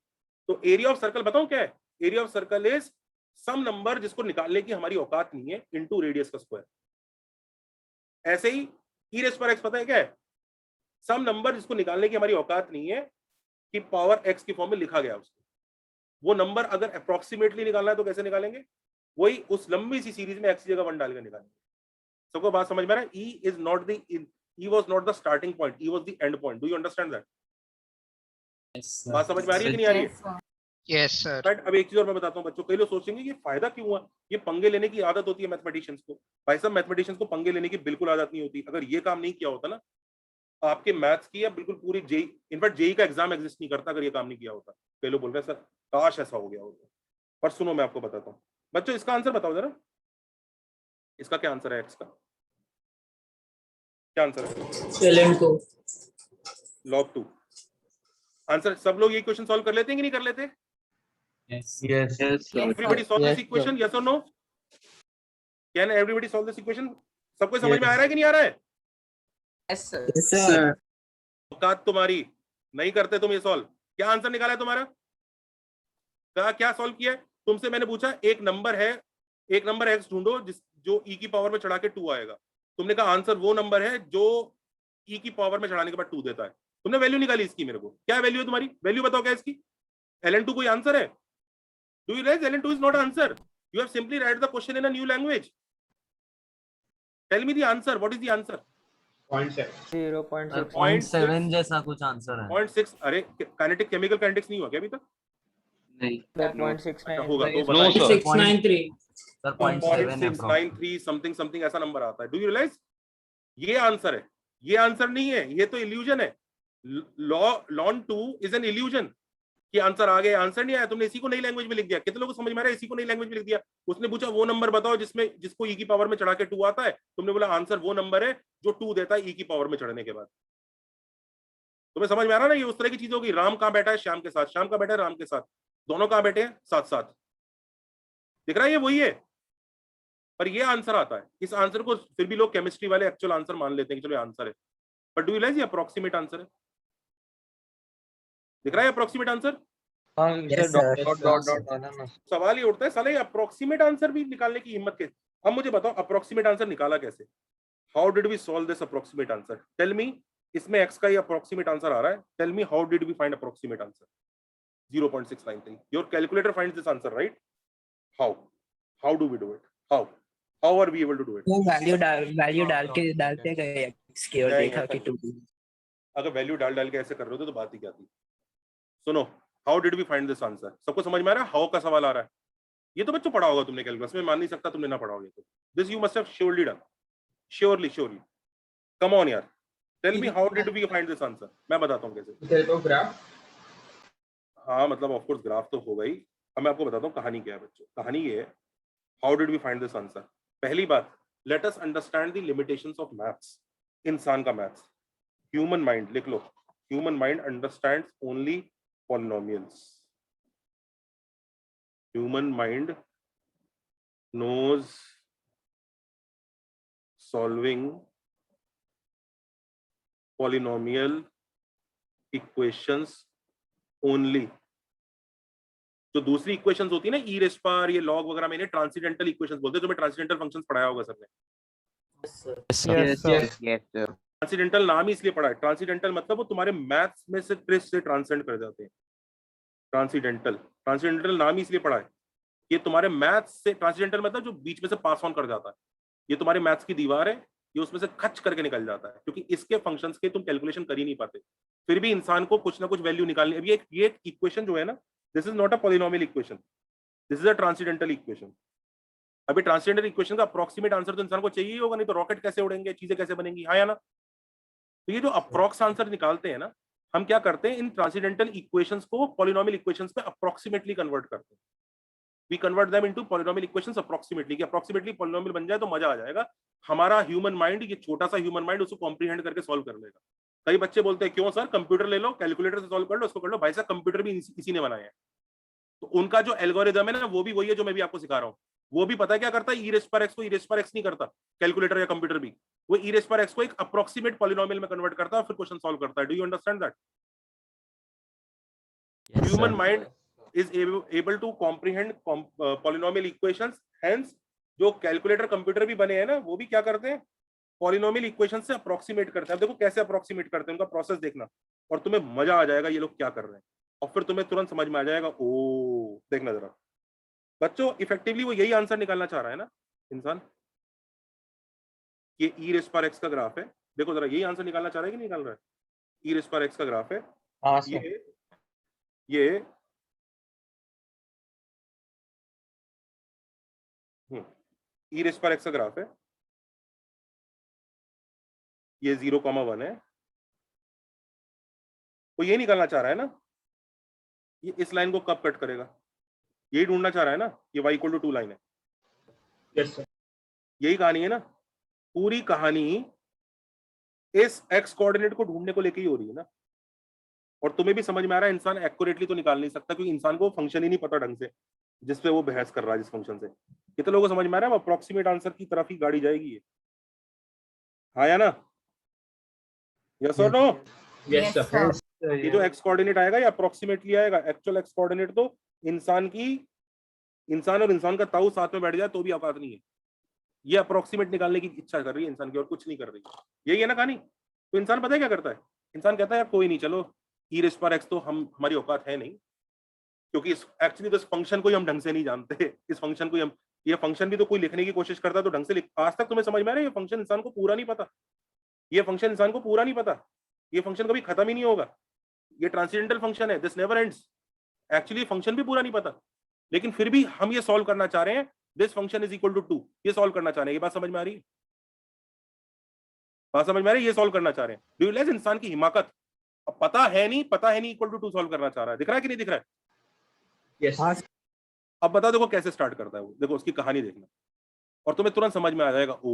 तो एरिया ऑफ सर्कल बताऊं क्या है? Area of circle is some number जिसको निकालने की हमारी औकात नहीं है इनटू रेडियस का स्क्वायर। ऐसे ही e raised to x पता है क्या है? सम नंबर जिसको निकालने की हमारी औकात नहीं है कि पावर x की फॉर्म में लिखा गया उसको। वो नंबर अगर अप्रोक्सीमेटली निकालना है तो कैसे निकालेंगे? वही उस लंबी सी सीरीज में x की जगह 1 डाल के निकालेंगे। सबको बात समझ में आ रहा है? e was not the starting point, e was the end point. Do you understand that? बात समझ में आ रही है कि नहीं आ रही है? Yes, sir. राइट। अब एक चीज और मैं बताता हूँ बच्चों, कई लोग सोचेंगे ये फायदा क्यों हुआ? ये पंगे लेने की आदत होती है मैथमेटिशियंस को। भाई साहब मैथमेटिशियंस को पंगे लेने की बिल्कुल आदत नहीं होती। अगर ये काम नहीं किया होता ना आपके मैथ्स की या बिल्कुल पूरी जेई, इनफैक्ट जेई का एग्जाम एग्जिस्ट नहीं करता अगर ये काम नहीं किया होता। कई लोग बोल रहे हैं सर काश ऐसा हो गया होता। पर सुनो मैं आपको बताता हूँ बच्चों, इसका आंसर बताओ जरा। इसका क्या आंसर है? एक्स का क्या आंसर है? ln2 log 2 answer. सब लोग ये क्वेश्चन सॉल्व कर लेते हैं कि नहीं कर लेते? Yes. Everybody solve this equation? Yes or no? Can everybody solve this equation? सबको समझ में आ रहा है कि नहीं आ रहा है? Yes, sir. औकात तुम्हारी नहीं करते तुम ये सॉल्व। क्या आंसर निकाला है तुम्हारा? क्या सॉल्व किया है? तुमसे मैंने पूछा एक नंबर है, एक नंबर x ढूंढो जो e की पावर में चढ़ा के 2 आएगा। तुमने कहा आंसर वो नंबर है जो e की पावर में चढ़ाने के बाद 2 देता है। तुमने वैल्यू निकाली इसकी। मेरे को क्या वैल्यू है तुम्हारी? वैल्यू बताओ क्या इसकी? ln2 कोई आंसर है? Do you realize ln2 is not answer? You have simply read the question in a new language. Tell me the answer. What is the answer? 0.7 जैसा कुछ आंसर है। 0.6। अरे काइनेटिक केमिकल काइनेटिक्स नहीं हुआ क्या अभी तक? नहीं। 0.69 होगा तो No, sir. 693 सर 0.7 समथिंग ऐसा नंबर आता है। डू यू रियलाइज ये आंसर है? ये आंसर नहीं है, ये तो इल्यूजन है। ln 2 इज एन इल्यूजन कि आंसर आ गया, आंसर नहीं आया। तुमने इसी को नई लैंग्वेज में लिख दिया। कितने लोगों को समझ में आ रहा है? इसी को नई लैंग्वेज में लिख दिया। उसने पूछा वो नंबर बताओ जिसको e की पावर में चढ़ा के 2 आता है। तुमने बोला आंसर वो नंबर है जो 2 देता है e की पावर में चढ़ने के बाद। तुम्हें समझ में आ रहा है ना? ये उस तरह की चीज होगी। राम कहाँ बैठा है? श्याम के साथ। श्याम कहाँ बैठा है? राम के साथ। दोनों कहाँ बैठे हैं? साथ साथ। दिख रहा है? ये वही है, पर ये आंसर आता है। इस आंसर को फिर भी लोग केमिस्ट्री वाले एक्चुअल आंसर मान लेते हैं कि चलो आंसर है, पर डू यू रियलाइज ये अप्रोक्सीमेट आंसर है। दिख रहा है अप्रोक्सीमेट आंसर? सवाल ये उठता है साले अप्रोक्सीमेट आंसर भी निकालने की हिम्मत कैसे? अब मुझे बताओ अप्रोक्सीमेट आंसर निकाला कैसे? How did we solve this approximate answer? Tell me, इसमें x का ये अप्रोक्सीमेट आंसर आ रहा है, tell me how did we find approximate answer? 0.693. Your calculator finds this answer, right? How do we do it? How are we able to do it? वो वैल्यू डालते गए x की और देखा कि 2. अगर वैल्यू डाल के ऐसे कर रहे हो तो बात ही क्या थी? सुनो, how did we find this answer? सबको समझ में आ रहा है हाउ का सवाल आ रहा है? ये तो बच्चों पढ़ा होगा तुमने कैलकुलस में, मान नहीं सकता तुमने ना पढ़ा होगा। तो this you must have surely done, surely. Come on यार, tell me how did we find this answer? मैं बताता हूँ कैसे। ग्राफ, हाँ मतलब ऑफ कोर्स ग्राफ तो होगा ही। अब मैं आपको बताता हूँ कहानी क्या है बच्चों। कहानी ये है, how did we find this answer? पहली बात, let us understand the limitations of maths. इंसान का मैथ्स, ह्यूमन माइंड लिख लो, human mind understands only polynomials. Human mind knows solving polynomial equations only. जो दूसरी इक्वेशंस होती है ना, ई रेस पावर, ये लॉग वगैरह में, इन्हें ट्रांसीडेंटल इक्वेशंस बोलते हैं। जो मैं ट्रांसीडेंटल फंक्शंस पढ़ाया होगा सबने। ट्रांसीडेंटल नाम ही इसलिए पढ़ा है, ट्रांसीडेंटल मतलब वो तुम्हारे मैथ्स में से ट्रेस से ट्रांसेंड कर जाते हैं। ट्रांसीडेंटल नाम ही इसलिए पढ़ा है, ये तुम्हारे मैथ्स से, ट्रांसीडेंटल मतलब जो बीच में से पास ऑन कर जाता है। ये तुम्हारे मैथ्स की दीवार है, ये उसमें से खच करके निकल जाता है, क्योंकि इसके फंक्शंस के तुम कैलकुलेशन कर ही नहीं पाते, फिर भी इंसान को कुछ ना कुछ वैल्यू निकालनी। अब ये इक्वेशन जो है ना, this is not a polynomial equation, this is a transcendental equation. अभी ट्रांसीडेंटल इक्वेशन का अप्रोक्सीमेट आंसर तो इंसान को चाहिए होगा, नहीं तो रॉकेट कैसे उड़ेंगे, चीजें कैसे बनेंगी, हाँ या ना? तो ये जो अप्रोक्स आंसर निकालते हैं ना, हम क्या करते हैं, इन ट्रांसीडेंटल इक्वेशंस को पॉलिनोमियल इक्वेशंस में अप्रोक्सीमेटली कन्वर्ट करते हैं। We convert them into polynomial equations approximately, कि approximately polynomial बन जाए तो मजा आ जाएगा। हमारा ह्यूमन माइंड, ये छोटा सा ह्यूमन माइंड, उसको कॉम्प्रीहेंड करके सॉल्व कर लेगा। कई बच्चे बोलते हैं क्यों सर, कंप्यूटर ले लो, कैलकुलेटर से सॉल्व कर लो, उसको कर लो। भाई साहब, कंप्यूटर भी इसी ने बनाया है, तो उनका जो एल्गोरिदम है ना, वो भी वही है जो मैं भी आपको सिखा रहा हूँ। वो भी पता है क्या करता है, ई रेस पर एक्स को ई रेस पर एक्स नहीं करता कैलकुलेटर या कंप्यूटर भी, वो ई रेस पर एक्स को एक अप्रोक्सीमेट पॉलिनोमियल में कन्वर्ट करता है और फिर क्वेश्चन सॉल्व करता है। Do you understand that? Human mind is able to comprehend polynomial equations, hence जो कैलकुलेटर कंप्यूटर भी बने हैं ना, वो भी क्या करते हैं, पॉलिनोमियल इक्वेशन से अप्रोक्सीमेट करते हैं। देखो कैसे अप्रोक्सीमेट करते हैं, उनका प्रोसेस देखना, और तुम्हें मजा आ जाएगा ये लोग क्या कर रहे हैं, और फिर तुम्हें तुरंत समझ में आ जाएगा। ओ देखना जरा बच्चों, इफेक्टिवली वो यही आंसर निकालना चाह रहा है ना इंसान। ये ई रेस पर एक्स का ग्राफ है, देखो जरा, यही आंसर निकालना चाह रहा है कि नहीं निकाल रहा है? ई रेस पर एक्स का ग्राफ है, ये ई रेस पर एक्स का ग्राफ है, ये 0,1 है। वो ये निकालना चाह रहा है ना, ये इस लाइन को कब कट करेगा, यही ढूंढना चाह रहा है ना। ये y = 2 लाइन है। यस सर, यही कहानी है ना, पूरी कहानी इस x कोऑर्डिनेट को ढूंढने को लेके ही हो रही है ना। और तुम्हें भी समझ में आ रहा है, इंसान एक्यूरेटली तो निकाल नहीं सकता, क्योंकि इंसान को फंक्शन ही नहीं पता ढंग से जिसपे वो बहस कर रहा है, जिस फंक्शन से। ये तो लोगों को समझ में आ रहा है, अप्रोक्सीमेट आंसर की तरफ ही गाड़ी जाएगी ये, हाँ या ना? यस और नो? Yes sir. ये जो x कोऑर्डिनेट आएगा, ये अप्रोक्सीमेटली आएगा। एक्चुअल x कोऑर्डिनेट तो इंसान और इंसान का ताऊ साथ में बैठ जाए तो भी औकात नहीं है। ये अप्रोक्सीमेट निकालने की इच्छा कर रही है इंसान की, और कुछ नहीं कर रही है। यही है ना कहानी। तो इंसान पता है क्या करता है, इंसान कहता है यार कोई नहीं, चलो ई रेस पर एक्स तो हमारी औकात है नहीं, क्योंकि एक्चुअली तो इस फंक्शन को ही हम ढंग से नहीं जानते। इस फंक्शन को ही हम, ये फंक्शन भी तो कोई लिखने की कोशिश करता तो ढंग से लिख। आज तक तुम्हें समझ में आ रहा है, ये फंक्शन इंसान को पूरा नहीं पता, ये फंक्शन इंसान को पूरा नहीं पता, ये फंक्शन कभी खत्म ही नहीं होगा। ये ट्रांसेंडेंटल फंक्शन है, this never ends. Actually function भी पूरा नहीं पता, लेकिन फिर भी हम ये सॉल्व करना चाह रहे हैं, this function is equal to 2, ये सॉल्व करना चाह रहे हैं। ये बात समझ में आ रही है? बात समझ में आ रही है? ये सॉल्व करना चाह रहे हैं। डू यू रियलाइज इंसान की हिमाकत? अब पता है नहीं इक्वल टू 2 सॉल्व करना चाह रहा है। दिख रहा है कि नहीं दिख रहा है? यस। अब बता देखो कैसे स्टार्ट करता है वो, देखो उसकी कहानी देखना, और तुम्हें तुरंत समझ में आ जाएगा। ओ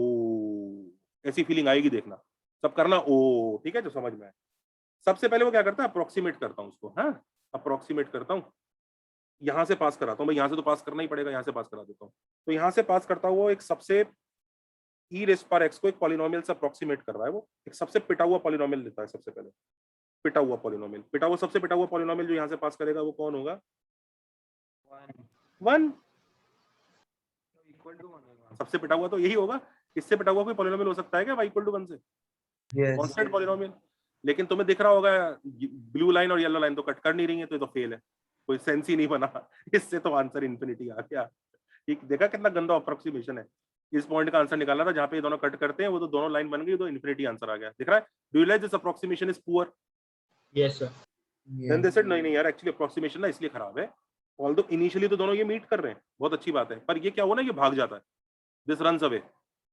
ऐसी फीलिंग आएगी, देखना सब करना। ओ ठीक है, जो समझ में आए। सबसे पहले वो क्या करता है, अप्रोक्सीमेट करता हूँ उसको। हाँ, अप्रोक्सीमेट करता हूँ, यहाँ से पास कराता हूँ भाई, यहाँ से तो पास करना ही पड़ेगा, यहाँ से पास करा देता हूँ। तो यहाँ से पास करता हुआ एक सबसे ई रेस पर एक्स को एक पॉलिनोमियल से अप्रोक्सीमेट कर रहा है वो, एक सबसे पिटा हुआ पॉलिनोमियल लेता है। सबसे पहले पिटा हुआ पॉलिनोमियल, सबसे पिटा हुआ पॉलिनोमियल जो यहाँ से पास करेगा वो कौन होगा? 1। सबसे पिटा हुआ तो यही होगा, इससे पिटा हुआ कोई पॉलिनोमियल हो सकता है क्या y इक्वल टू 1 से? Yes. Constant polynomial. लेकिन तुम्हें दिख रहा होगा ब्लू लाइन और येलो लाइन तो कट कर नहीं रही है, तो ये तो फेल है, कोई सेंस ही नहीं बना। इससे तो आंसर इन्फिनिटी आ गया। ठीक, देखा कितना गंदा अप्रोक्सीमेशन है। इस पॉइंट का आंसर निकाला था जहां पे ये दोनों कट करते हैं, वो तो दोनों लाइन बन गई, तो इन्फिनिटी आंसर आ गया। दिख रहा है? Do you realise this approximation is poor? Yes sir. Then they said नहीं यार, एक्चुअली अप्रोक्सीमेशन ना इसलिए खराब है, ऑल्दो इनिशियली तो दोनों ये मीट कर रहे हैं, बहुत अच्छी बात है, पर ये क्या हुआ ना, ये भाग जाता है, this runs away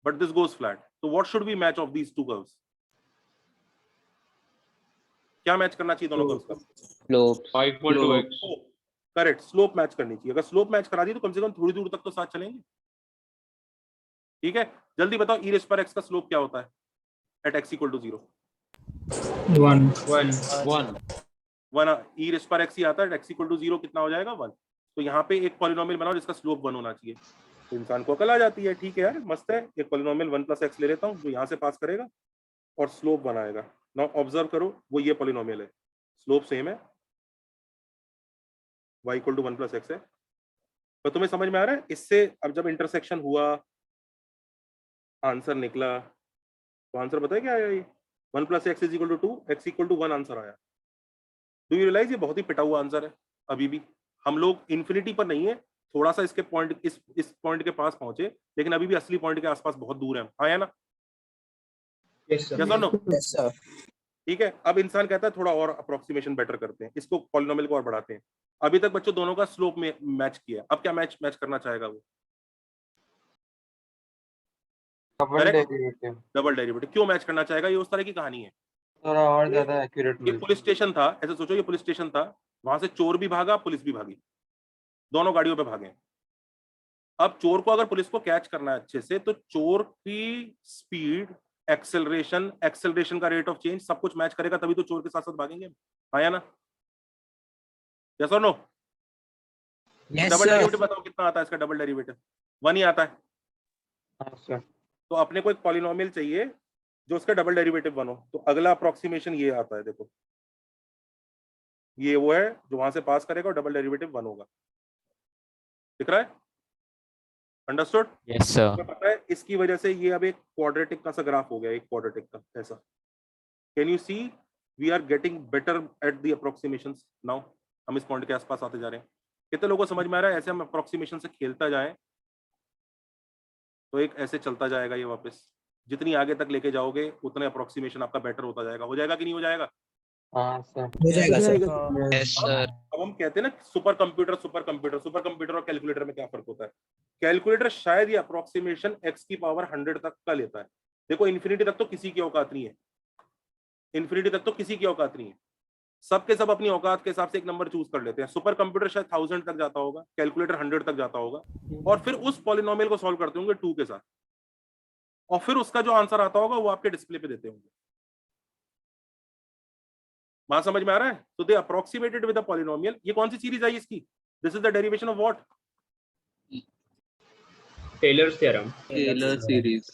but this goes flat. तो what should be match of these two curves? क्या मैच करना चाहिए दोनों कर्व्स का? Slope y equal to x। Correct, slope match करनी चाहिए। अगर स्लोप मैच करा दी तो कम से कम थोड़ी दूर तक तो साथ चलेंगे। ठीक है, जल्दी बताओ e रेज़ पर x का स्लोप क्या होता है at x equal to 0? 1 e raise पर x ही आता है, x इक्वल टू 0 कितना हो जाएगा? 1। तो यहाँ पे एक पॉलिनोमियल बनाओ जिसका स्लोप 1 होना चाहिए, तो इंसान को अकल आ जाती है। ठीक है यार, मस्त है। एक पॉलिनोमियल 1 + x ले लेता हूँ जो यहाँ से पास करेगा और स्लोप बनाएगा। नाउ ऑब्जर्व करो, वो ये पॉलिनोमियल है, स्लोप सेम है, y इक्वल टू 1 + x है। तो तुम्हें समझ में आ रहा है? इससे अब जब इंटरसेक्शन हुआ, आंसर निकला, तो आंसर बताया क्या आया? ये 1 + x = 2, x = 1 आंसर आया। डू यू रियलाइज ये बहुत ही पिटा हुआ आंसर है। अभी भी हम लोग इन्फिनिटी पर नहीं है, थोड़ा सा इसके पॉइंट, इस पॉइंट के पास पहुंचे, लेकिन अभी भी असली पॉइंट के आसपास बहुत दूर है हम। हाँ या ना? Yes sir. यस और नो? Yes sir. ठीक है, अब इंसान कहता है थोड़ा और अप्रोक्सीमेशन बेटर करते हैं, इसको पॉलिनोमियल को और बढ़ाते हैं। अभी तक बच्चों दोनों का स्लोप में मैच किया, अब क्या मैच करना चाहेगा वो? Double derivative. क्यों मैच करना चाहेगा? ये उस तरह की कहानी है, थोड़ा और ज्यादा एक्यूरेट। ये पुलिस स्टेशन था, ऐसे सोचो, ये पुलिस स्टेशन था, वहां से चोर भी भागा, पुलिस भी भागी, दोनों गाड़ियों पे भागे। अब चोर को अगर पुलिस को कैच करना है अच्छे से, तो चोर की स्पीड, एक्सेलरेशन का रेट ऑफ चेंज, सब कुछ मैच करेगा, तभी तो चोर के साथ साथ भागेंगे। हाँ या ना? यस और नो? डबल डेरिवेटिव बताओ कितना आता है इसका? डबल डेरिवेटिव 1 ही आता है। हाँ सर। तो अपने को एक पॉलिनोमियल चाहिए जो उसका डबल डेरिवेटिव 1 हो, तो अगला अप्रोक्सीमेशन ये आता है। देखो, ये वो है जो वहां से पास करेगा और डबल डेरिवेटिव 1 होगा। दिख रहा है? अंडरस्टूड? Yes sir. तो पता है इसकी वजह से ये अब एक क्वाड्रेटिक का सा ग्राफ हो गया, एक क्वाड्रेटिक का ऐसा। Can you see we are getting better at the approximations now? हम इस पॉइंट के आसपास आते जा रहे हैं। कितने लोगों को समझ में आ रहा है? ऐसे हम अप्रोक्सीमेशन से खेलता जाएं तो एक ऐसे चलता जाएगा ये वापस। जितनी आगे तक लेके जाओगे उतने अप्रोक्सीमेशन आपका बेटर होता जाएगा। हो जाएगा कि नहीं हो जाएगा? हाँ सर। हो जाएगा सर। Yes sir. अब हम कहते हैं ना सुपर कंप्यूटर और कैलकुलेटर में क्या फर्क होता है? कैलकुलेटर शायद ये अप्रोक्सीमेशन x की पावर 100 तक का लेता है। देखो, इन्फिनिटी तक तो किसी की औकात नहीं है, इन्फिनिटी तक तो किसी की औकात नहीं है। सबके सब अपनी औकात के हिसाब से एक नंबर चूज कर लेते हैं। सुपर कंप्यूटर शायद 1000 तक जाता होगा, कैलकुलेटर 100 तक जाता होगा, और फिर उस पॉलिनोमियल को सॉल्व करते होंगे 2 के साथ, और फिर उसका जो आंसर आता होगा वो आपके डिस्प्ले पे देते होंगे। बात समझ में आ रहा है? तो they approximated with a polynomial. ये कौन सी सीरीज आई इसकी? This is the derivation of what? Taylor's theorem. Taylor series.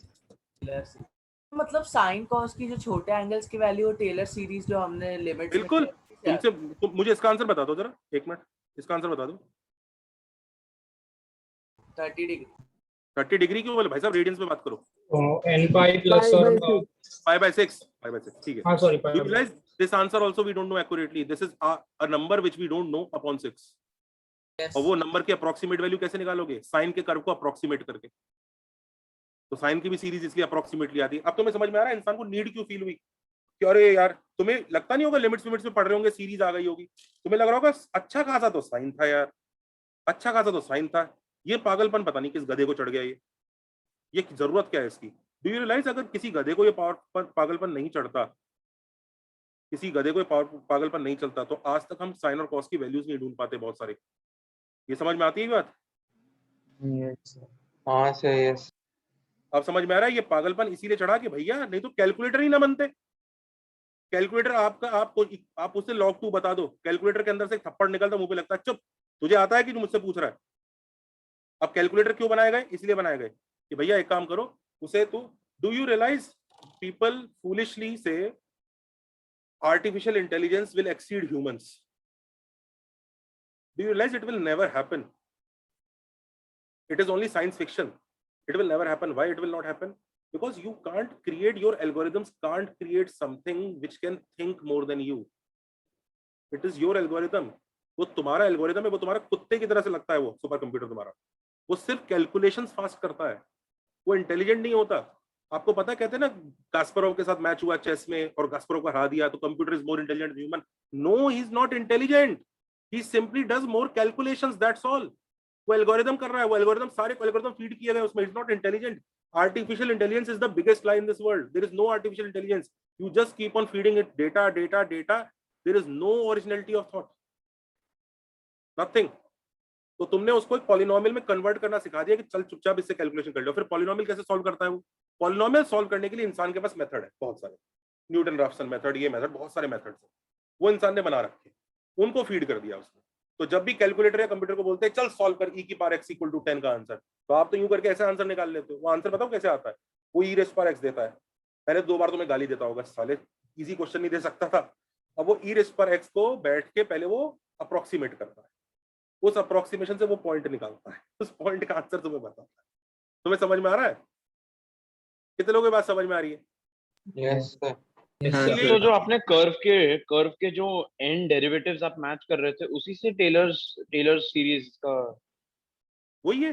मतलब साइन कॉस की जो छोटे एंगल्स की वैल्यू, टेलर सीरीज जो हमने लिमिट। बिल्कुल। तुमसे मुझे इसका आंसर बता दो जरा, एक मिनट, इसका आंसर बता दो। 30 डिग्री। 30 डिग्री क्यों बोले भाई साहब? रेडियंस में बात करो। n pi प्लस और pi/6 ठीक है। हाँ sorry, You realize this answer also we don't know accurately. This is a number which we don't know upon 6. और वो नंबर की अप्रोक्सीमेट वैल्यू कैसे निकालोगे? साइन के कर्व को अप्रोक्सीमेट करके। तो साइन की भी सीरीज इसलिए अप्रोक्सीमेटली आती है। अब तुम्हें समझ में आ रहा है इंसान को नीड क्यों फील हुई कि अरे यार, तुम्हें लगता नहीं होगा लिमिट्स में पढ़ रहे होंगे, सीरीज आ गई होगी, तुम्हें लग रहा होगा अच्छा खासा तो साइन था यार, अच्छा खासा तो साइन था, ये पागलपन पता नहीं किस गधे को चढ़ गया, ये जरूरत क्या है इसकी? डू यू रियलाइज अगर किसी गधे को ये पागलपन नहीं चढ़ता, किसी गधे को पागलपन नहीं चलता, तो आज तक हम साइन और कॉस की वैल्यूज नहीं ढूंढ पाते बहुत सारे। ये समझ में आती है बात? हाँ सर। यस। अब समझ में आ रहा है? ये पागलपन इसीलिए चढ़ा कि भैया नहीं तो कैलकुलेटर ही ना बनते। कैलकुलेटर आप उससे log 2 बता दो, कैलकुलेटर के अंदर से एक थप्पड़ निकलता, मुंह पे लगता है चुप, तुझे आता है कि तू मुझसे पूछ रहा है? अब कैलकुलेटर क्यों बनाए गए? इसलिए बनाए गए कि भैया एक काम करो, उसे तू, do you realise people foolishly say artificial intelligence will exceed humans? Do you realize it will never happen? It is only science fiction. It will never happen. Why it will not happen? because you can't create, your algorithms can't create something which can think more than you. It is your algorithm. वो तुम्हारा एल्गोरिथम है, वो तुम्हारा कुत्ते की तरह से लगता है, वो सुपर कंप्यूटर तुम्हारा, वो सिर्फ कैलकुलेशंस फास्ट करता है, वो इंटेलिजेंट नहीं होता। आपको पता है, कहते हैं ना कास्परोव के साथ मैच हुआ चेस में और कास्परोव को हरा दिया तो computer is more intelligent than human. No, he is not intelligent, he simply does more calculations, that's all. वो एल्गोरिथम कर रहा है, वो एल्गोरिथम सारे एल्गोरिथम फीड किए गए उसमें, is not intelligent. Artificial intelligence is the biggest lie in this world. There is no artificial intelligence, you just keep on feeding it data data data, there is no originality of thought, nothing. तो तुमने उसको एक पॉलिनोमियल में कन्वर्ट करना सिखा दिया कि चल चुपचाप इससे कैलकुलेशन कर लो। फिर पॉलिनोमियल कैसे सॉल्व करता है वो? पॉलिनोमियल सॉल्व करने के लिए इंसान के पास मेथड है बहुत सारे, न्यूटन राफसन मेथड, ये मेथड, बहुत सारे मेथड्स हैं, वो इंसान ने बना रखे, उनको फीड कर दिया उसने। तो जब भी कैलकुलेटर या कंप्यूटर को बोलते हैं चल सॉल्व कर e की पावर x इक्वल टू 10 का आंसर, तो आप तो यूं करके ऐसे आंसर निकाल लेते हो। वो आंसर बताओ कैसे आता है? वो e रेज़ पावर x देता है। पहले 2 बार तो मैं गाली देता होगा, साले इजी क्वेश्चन नहीं दे सकता था। अब वो e रेज़ पावर x को बैठ के पहले वो अप्रोक्सीमेट करता है, उस अप्रोक्सीमेशन से वो पॉइंट निकालता है, उस पॉइंट का आंसर तुम्हें बताता है। तुम्हें समझ में आ रहा है? कितने लोगों की बात समझ में आ रही है? Yes sir. तो जो आपने कर्व के जो एंड डेरिवेटिव्स आप मैच कर रहे थे, उसी से टेलर सीरीज का वही है,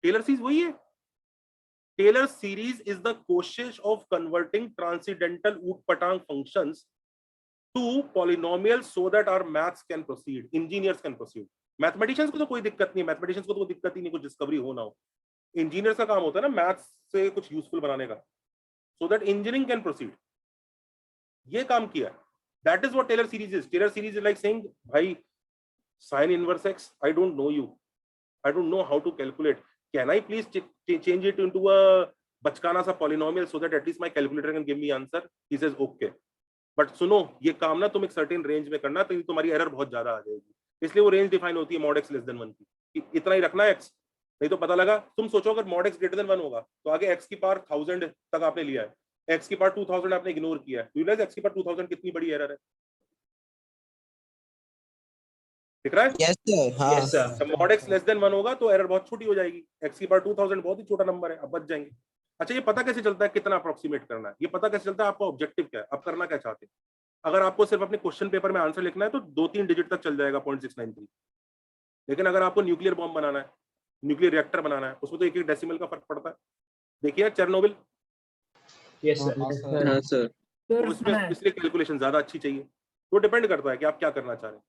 टेलर सीरीज वही है। टेलर सीरीज इज द कोशिश ऑफ कन्वर्टिंग ट्रांसेंडेंटल ऊट-पटांग functions to polynomials so that our maths can proceed, engineers can proceed. Mathematicians को तो कोई दिक्कत नहीं है, मैथमेटिशियंस को तो कोई दिक्कत ही नहीं, कुछ डिस्कवरी हो ना हो। इंजीनियर्स का काम होता है ना मैथ्स से कुछ यूजफुल बनाने का, so that engineering can proceed. ये काम किया, that is what Taylor series is. Taylor series is like saying, भाई sin inverse x, I don't know you, I don't know how to calculate, can I please change it into a बचकाना सा polynomial so that at least my calculator can give me answer? He says okay, but सुनो, ये काम ना तुम एक certain range में करना, तो तुम्हारी एरर बहुत ज्यादा आ जाएगी। इसलिए वो रेंज डिफाइन होती है mod x less than 1 की, इतना ही रखना है x, नहीं तो पता लगा, तुम सोचो अगर mod x greater than 1 होगा तो आगे x की पावर 1000 तक आपने लिया है, x की पावर 2000 आपने इग्नोर किया है। रियलाइज x की पावर 2000 कितनी बड़ी एरर है? दिख रहा है? यस सर, हाँ जब mod x लेस देन 1 होगा तो एरर बहुत छोटी हो जाएगी, x की पावर 2000 बहुत ही छोटा नंबर है, अब बच जाएंगे। अच्छा, ये पता कैसे चलता है कितना अप्रोक्सीमेट करना है? ये पता कैसे चलता है आपका ऑब्जेक्टिव क्या है, आप करना क्या चाहते हैं? अगर आपको सिर्फ अपने क्वेश्चन पेपर में आंसर लिखना है तो 2-3 डिजिट तक चल जाएगा 0.693, लेकिन अगर आपको न्यूक्लियर बॉम्ब बनाना है, न्यूक्लियर रिएक्टर बनाना है, उसमें तो 1-1 डेसिमल का फर्क पड़ता है। देखिए चेरनोबिल, यस सर। हाँ सर। तो उसमें इसलिए कैलकुलेशन ज्यादा अच्छी चाहिए। तो डिपेंड करता है कि आप क्या करना चाह रहे हैं।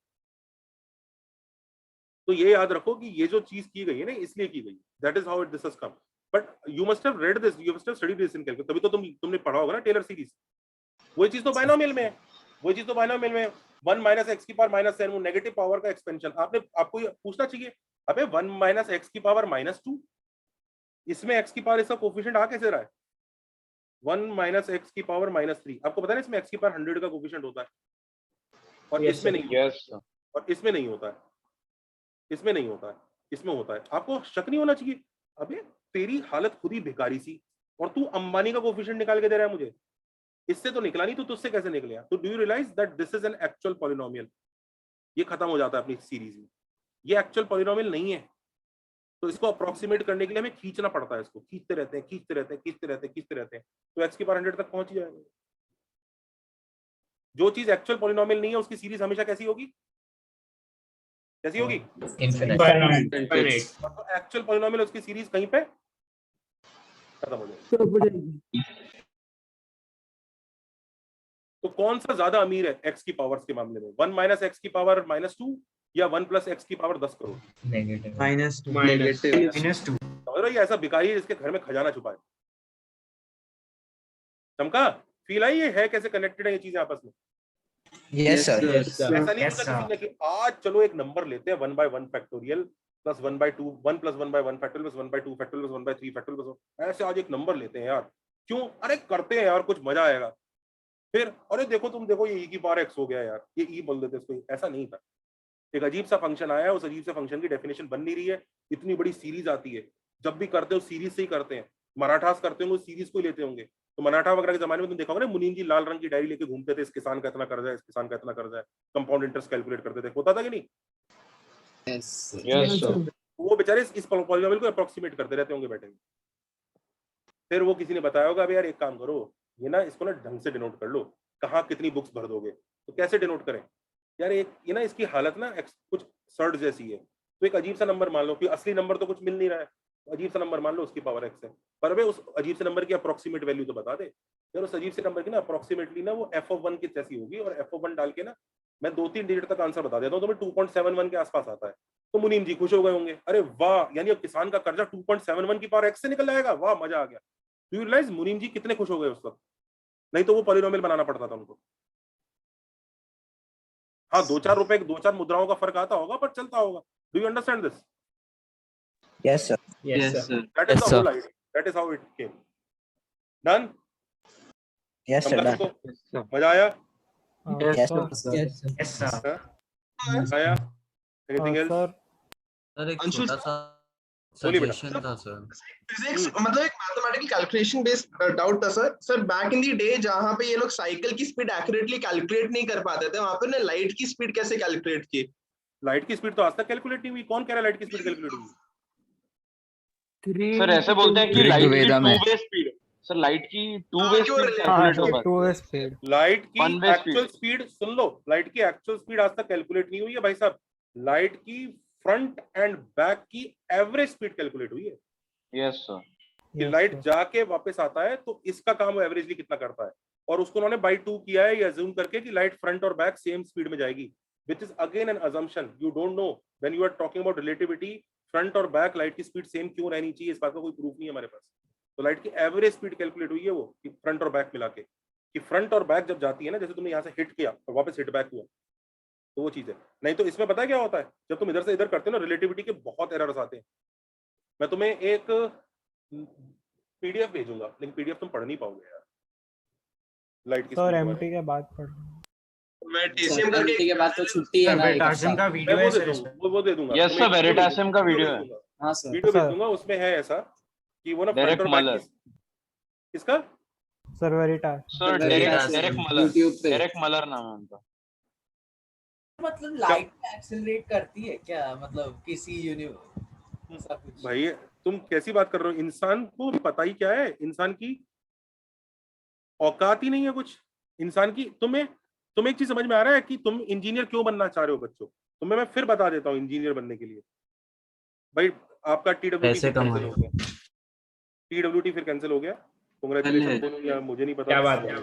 तो ये याद रखो कि ये जो चीज की गई है ना, इसलिए की गई, that is how it this has come. But you must have read this, you must have studied this in calculus, तभी तो तुमने पढ़ा होगा ना टेलर सीरीज। वही चीज तो बाइनोमियल में है, वही चीज तो बाइनोमियल में है। 1 माइनस एक्स की पावर माइनस 7, वो नेगेटिव पावर का एक्सपेंशन। आपको ये पूछना चाहिए, अबे 1 माइनस एक्स की पावर माइनस 2, इसमें एक्स की पावर इसका कोफिशिएंट आ कैसे रहा है? 1 माइनस एक्स की पावर माइनस 3, आपको पता है इसमें एक्स की पावर 100 का कोफिशिएंट होता है, और इसमें नहीं, और इसमें नहीं होता है, इसमें नहीं होता है, इसमें होता है। आपको शक नहीं होना चाहिए, अबे तेरी हालत खुद ही भिखारी सी, और तू अंबानी का कोफिशिएंट निकाल के दे रहा है मुझे, इससे तो निकला नहीं, तो तुझसे कैसे निकलेगा? तो do you realise that this is an actual polynomial? ये खत्म हो जाता है अपनी सीरीज में, ये एक्चुअल पॉलिनोमियल नहीं है। तो इसको अप्रोक्सीमेट करने के लिए हमें खींचना पड़ता है, इसको खींचते रहते हैं, खींचते रहते हैं, खींचते रहते हैं, खींचते रहते हैं, तो एक्स की पावर 100 तक पहुंच ही जाएगा। जो चीज एक्चुअल पॉलिनोमियल नहीं है उसकी सीरीज हमेशा कैसी होगी? कैसी होगी? इनफिनिट। तो एक्चुअल पॉलिनोमियल उसकी सीरीज कहीं पे खत्म हो जाएगी। तो कौन सा ज्यादा अमीर है एक्स की पावर्स के मामले में? 1 माइनस एक्स की पावर माइनस 2 या 1 प्लस एक्स की पावर 10 करोड़? माइनस 2। समझ रहे हो? ये ऐसा भिखारी है जिसके घर में खजाना छुपा है। चमका, फील आई ये है कैसे कनेक्टेड है ये चीजें आपस में? Yes sir. ऐसा नहीं होता किसी ने कि आज चलो एक नंबर लेते हैं 1 by 1 factorial plus 1 by 2, 1 plus 1 by 1 factorial plus 1 by 2 factorial plus 1 by 3 factorial plus, ऐसे आज एक नंबर लेते हैं यार। क्यों? अरे करते हैं यार, कुछ मजा आएगा। फिर अरे देखो तुम देखो ये e की पावर x हो गया यार, ये e बोल देते इसको। ऐसा नहीं था, एक अजीब सा फंक्शन आया, उस अजीब से फंक्शन की डेफिनेशन बन नहीं रही है, इतनी बड़ी सीरीज आती है। जब भी करते हो सीरीज से ही करते हैं, मराठास करते होंगे सीरीज को ही लेते होंगे। तो मराठा वगैरह के जमाने में तुम देखा होगा ना, मुनीम जी लाल रंग की डायरी लेके घूमते थे, इस किसान का इतना कर्जा है, इस किसान का इतना कर्जा है, कंपाउंड इंटरेस्ट कैलकुलेट करते थे, होता था कि नहीं? Yes sir. वो बेचारे इस पॉलिनोमियल को अप्रोक्सीमेट करते रहते होंगे बैठे। फिर वो किसी ने बताया होगा अबे यार एक काम करो, ये ना इसको ना ढंग से डिनोट कर लो, कहाँ कितनी बुक्स भर दोगे, तो कैसे डिनोट करें यार, एक ये ना इसकी हालत ना कुछ सर्ड जैसी है, तो एक अजीब सा नंबर मान लो कि असली नंबर तो कुछ मिल नहीं रहा है, तो अजीब सा नंबर मान लो उसकी पावर x है, पर अबे उस अजीब से नंबर की अप्रोक्सीमेट वैल्यू तो बता दे यार, उस अजीब से नंबर की ना अप्रोक्सीमेटली ना वो f(1) की जैसी होगी, और f(1) डाल के ना मैं 2-3 डिजिट तक आंसर बता देता हूँ, तो मैं 2.71 के आसपास आता है, तो मुनीम जी खुश हो गए होंगे, अरे वाह, यानी अब किसान का कर्जा 2.71 की पावर x से निकल जाएगा, वाह मजा आ गया। डू यू रियलाइज मुनीम जी कितने खुश हो गए उस वक्त, नहीं तो वो पॉलिनोमियल बनाना पड़ता था उनको। हाँ 2-4 रुपए 2-4 मुद्राओं का फर्क आता होगा, पर चलता होगा। Do you understand this? Yes, sir. Yes, sir. That is the whole idea. That is how it came. Done? Yes, sir. समझा Done. सबको? मजा आया? Yes, sir. Yes, sir. हाँ? आया? Anything else? सर एक अंशु छोटा सा बोलिए बेटा। सजेशन था सर। फिजिक्स मतलब एक मैथमेटिकल कैलकुलेशन बेस्ड डाउट था sir. Sir back in the day जहाँ पे ये लोग साइकिल की स्पीड एक्यूरेटली कैलकुलेट नहीं कर पाते थे, वहाँ पे ना लाइट की स्पीड कैसे कैलकुलेट की? लाइट की स्पीड तो आज तक कैलकुलेट नहीं हुई, कौन कह रहा है लाइट की स्पीड कैलकुलेट हुई? सर ऐसे बोलते हैं कि लाइट की two way speed, sir light की टू वे स्पीड कैलकुलेट हो पाती है। लाइट की One way एक्चुअल स्पीड सुन लो, लाइट की एक्चुअल स्पीड आज तक कैलकुलेट नहीं हुई है भाई साहब, लाइट की फ्रंट एंड बैक की एवरेज स्पीड कैलकुलेट हुई है। Yes sir. कि लाइट जाके वापस आता है तो इसका काम वो एवरेजली कितना करता है, और उसको उन्होंने बाई 2 किया है, ये अज्यूम करके कि लाइट फ्रंट और बैक सेम स्पीड में जाएगी, which is again an assumption. You don't know when you are talking about relativity, front और बैक लाइट की स्पीड सेम क्यों रहनी चाहिए, इस बात का कोई प्रूफ नहीं है हमारे पास। तो लाइट की एवरेज स्पीड कैलकुलेट हुई है वो, कि फ्रंट और बैक मिला के, कि फ्रंट और बैक जब जाती है ना, जैसे तुमने यहाँ से हिट किया और वापस हिट बैक हुआ, तो वो चीज है। नहीं तो इसमें पता है क्या होता है, जब तुम इधर से इधर करते हो ना, रिलेटिविटी के बहुत एरर्स आते हैं। मैं तुम्हें एक पीडीएफ भेजूंगा, लेकिन पीडीएफ तुम पढ़ नहीं पाओगे यार लाइट की सर स्पीड एमटी के बाद पढ़ मैं सर TCM करके के बाद तो छुट्टी है ना एक वेरिटासियम का हफ्ता। वीडियो मैं है वो सर दे इसमें। दूंगा, वो दे दूंगा। यस सर, वेरिटासियम का वीडियो है। हाँ सर। वीडियो भेज सर। दूंगा, उसमें है ऐसा कि वो ना डेरेक फ्रंट और बैक मलर। किसका? Sir Veritasium sir Derek Muller, YouTube पे। डेरेक मलर नाम है उनका। मतलब लाइट एक्सेलरेट करती है क्या, मतलब किसी यूनिवर्स ऐसा कुछ? भाई तुम कैसी बात कर रहे हो, इंसान को पता ही क्या है, इंसान की औकात ही नहीं है कुछ इंसान की। तुम्हें एक चीज समझ में आ रहा है कि तुम इंजीनियर क्यों बनना चाह रहे हो बच्चों? तुम्हें मैं फिर बता देता हूँ इंजीनियर बनने के लिए। भाई आपका टीडब्ल्यूटी कैंसिल हो गया, टीडब्ल्यूटी फिर कैंसिल हो गया, कांग्रेचुलेशन बोलो या मुझे नहीं पता। क्या बात है।